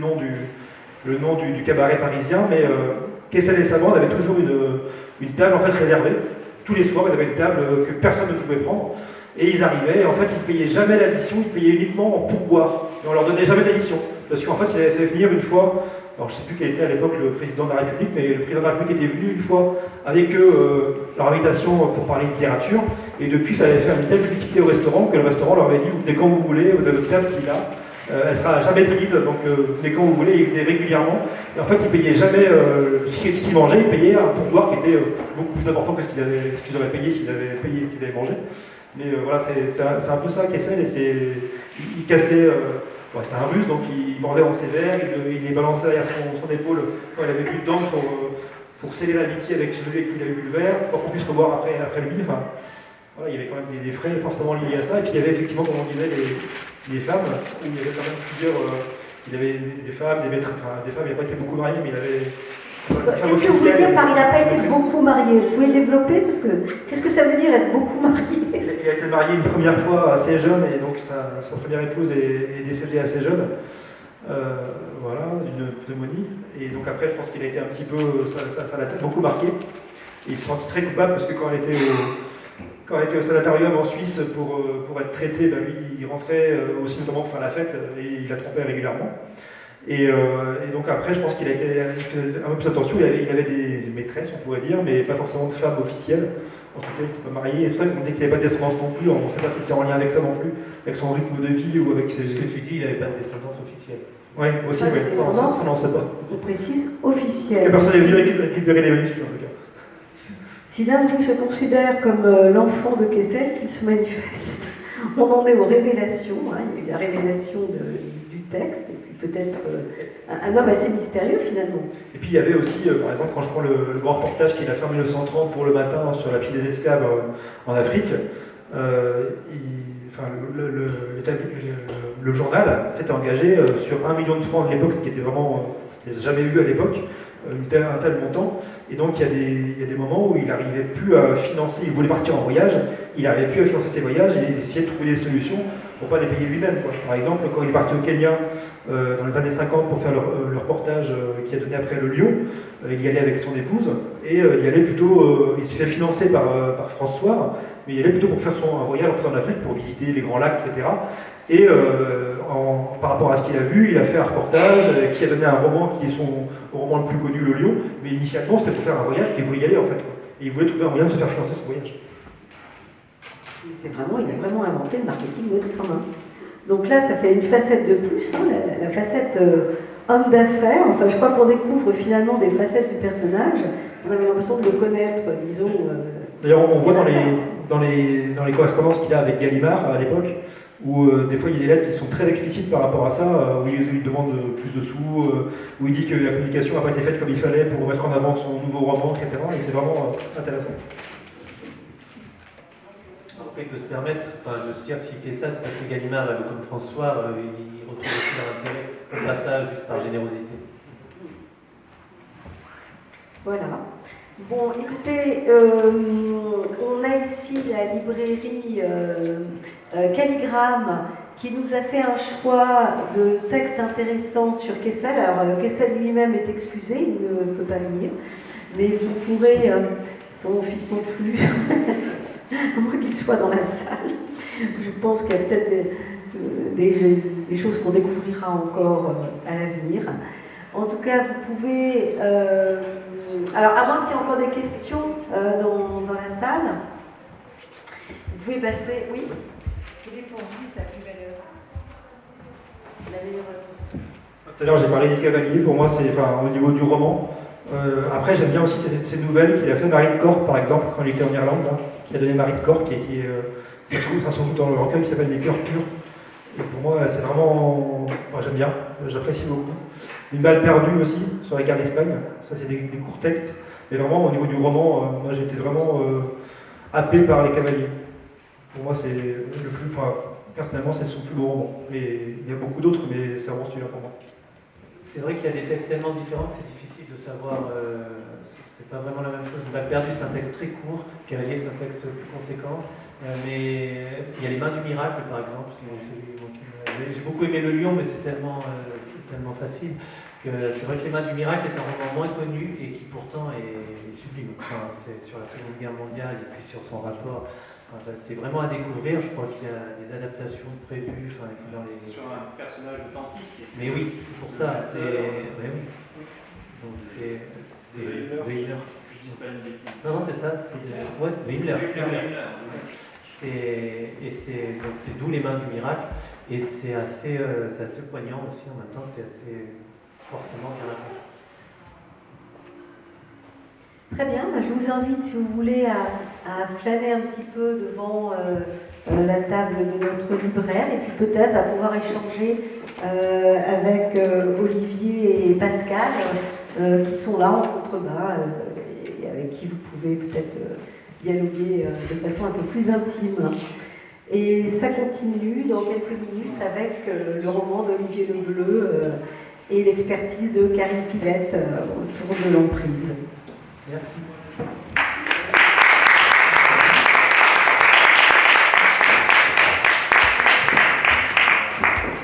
le nom du cabaret parisien, mais Kessel et sa bande avaient toujours une table en fait réservée. Tous les soirs, ils avaient une table que personne ne pouvait prendre. Et ils arrivaient, et en fait, ils ne payaient jamais l'addition, ils payaient uniquement en pourboire. Et on leur donnait jamais d'addition. Parce qu'en fait, ils avaient fait venir une fois, alors je ne sais plus quel était à l'époque le président de la République, mais le président de la République était venu une fois avec eux, leur invitation pour parler littérature. Et depuis, ça avait fait une telle publicité au restaurant que le restaurant leur avait dit, vous venez quand vous voulez, vous avez votre table qui est là. Elle sera jamais prise, donc vous venez quand vous voulez, ils venaient régulièrement. Et en fait, ils payaient jamais ce qu'ils mangeaient, ils payaient un pourboire qui était beaucoup plus important que ce qu'ils auraient payé s'ils avaient payé ce qu'ils avaient mangé. Mais voilà, c'est un peu ça Kessel, et il cassait, c'était un russe, donc il mordait en ses verres, il les balançait derrière son épaule quand il avait plus dedans pour sceller l'amitié avec celui avec qui il avait bu le verre, pour qu'on puisse revoir après lui. Enfin, voilà, il y avait quand même des frais forcément liés à ça, et puis il y avait effectivement, comme on disait, les femmes, où il y avait quand même plusieurs. Il avait des femmes, des maîtres, des femmes, il n'a pas été beaucoup marié, mais il avait. Qu'est-ce que vous voulez dire par il n'a pas été beaucoup marié? Vous pouvez développer? Parce que qu'est-ce que ça veut dire être beaucoup marié? Il a été marié une première fois assez jeune, et donc sa première épouse est décédée assez jeune. Voilà, d'une pneumonie. Et donc après, je pense qu'il a été un petit peu. Ça l'a beaucoup marqué. Et il se sentit très coupable parce que quand elle était au sanatorium en Suisse pour être traité, lui il rentrait aussi notamment pour faire la fête et il la trompait régulièrement. Et donc après, je pense qu'il fait un peu plus attention. Il avait des maîtresses, on pourrait dire, mais pas forcément de femmes officielles. En tout cas, il n'était pas marié. Et tout ça, on dit qu'il n'avait pas de descendance non plus. On ne sait pas si c'est en lien avec ça non plus, avec son rythme de vie ou avec ses. Ce que tu dis, il n'avait pas de descendance officielle. Oui, aussi, oui. Descendance, on n'en sait pas. on précise officielle. Que personne n'est venu récupérer les manuscrits en tout cas. Si l'un de vous se considère comme l'enfant de Kessel, qu'il se manifeste. On en est aux révélations, hein. Il y a eu la révélation du texte, et puis peut-être un homme assez mystérieux finalement. Et puis il y avait aussi, par exemple, quand je prends le grand reportage qu'il a fait en 1930 pour le matin sur la pile des esclaves en Afrique, le journal s'était engagé sur 1 million de francs à l'époque, ce qui était vraiment, c'était jamais vu à l'époque, un tel montant. Et donc il y a des moments où il n'arrivait plus à financer, il voulait partir en voyage, il n'arrivait plus à financer ses voyages, et il essayait de trouver des solutions pour ne pas les payer lui-même. Par exemple, quand il est parti au Kenya dans les années 50 pour faire le reportage qui a donné après le Lion, il y allait avec son épouse, et il y allait plutôt, il s'est fait financer par France Soir, mais il allait plutôt pour faire un voyage en fait, en Afrique, pour visiter les grands lacs, etc. Et par rapport à ce qu'il a vu, il a fait un reportage qui a donné un roman qui est son roman le plus connu, Le Lion, mais initialement c'était pour faire un voyage, qu'il voulait y aller en fait. Et il voulait trouver un moyen de se faire financer son voyage. Il a vraiment inventé le marketing moderne. Donc là, ça fait une facette de plus, hein, la facette homme d'affaires. Enfin, je crois qu'on découvre finalement des facettes du personnage. On avait l'impression de le connaître, disons. D'ailleurs, on voit dans les correspondances qu'il a avec Gallimard à l'époque, où des fois il y a des lettres qui sont très explicites par rapport à ça, où il demande plus de sous, où il dit que la communication n'a pas été faite comme il fallait pour mettre en avant son nouveau roman, etc. Et c'est vraiment intéressant. Après, il peut se permettre, de se dire s'il fait ça, c'est parce que Gallimard, comme François, il retrouve aussi leur intérêt. Il ne fait pas ça juste par générosité. Voilà. Bon, écoutez, on a ici la librairie Calligramme qui nous a fait un choix de textes intéressants sur Kessel. Alors, Kessel lui-même est excusé, il ne peut pas venir, mais vous pourrez, son fils non plus, à moins qu'il soit dans la salle. Je pense qu'il y a peut-être des choses qu'on découvrira encore à l'avenir. En tout cas, vous pouvez... alors, à moins qu'il y ait encore des questions dans la salle, vous pouvez passer... Oui. Quelle est pour vous sa plus belle œuvre? La meilleure œuvre. Tout à l'heure, j'ai parlé des Cavaliers. Pour moi, c'est au niveau du roman. Après, j'aime bien aussi ces nouvelles qu'il a fait, Marie de Cork, par exemple, quand il était en Irlande, là, qui a donné Marie de Cork, et qui c'est sans doute dans le recueil qui s'appelle Les Cœurs Purs. Et pour moi, c'est vraiment... j'aime bien, j'apprécie beaucoup. Une balle perdue aussi, sur la guerre d'Espagne. Ça, c'est des courts textes. Mais vraiment, au niveau du roman, moi, j'ai été vraiment happé par Les Cavaliers. Pour moi, c'est le plus... personnellement, c'est son plus beau roman. Mais il y a beaucoup d'autres, mais c'est vraiment celui-là pour moi. C'est vrai qu'il y a des textes tellement différents que c'est difficile de savoir, c'est pas vraiment la même chose. Une balle perdue, c'est un texte très court, Cavalier, c'est un texte plus conséquent, mais il y a Les Mains du Miracle, par exemple, j'ai beaucoup aimé Le Lion, mais c'est tellement facile que c'est vrai que Les Mains du Miracle est un roman moins connu et qui pourtant est sublime. C'est sur la Seconde Guerre mondiale et puis sur son rapport. C'est vraiment à découvrir, je crois qu'il y a des adaptations prévues. C'est sur un personnage authentique. Mais oui, c'est pour ça. Oui. Donc c'est Weimler. Je dis pas une bêtise. Non, c'est ça. Weimler. Donc c'est d'où Les Mains du Miracle. Et c'est assez poignant aussi en même temps, c'est assez forcément bien raconté. Très bien, je vous invite, si vous voulez, à flâner un petit peu devant la table de notre libraire et puis peut-être à pouvoir échanger avec Olivier et Pascal qui sont là en contrebas et avec qui vous pouvez peut-être dialoguer de façon un peu plus intime. Et ça continue dans quelques minutes avec le roman d'Olivier Lebleu et l'expertise de Karine Pilette autour de l'emprise. Merci.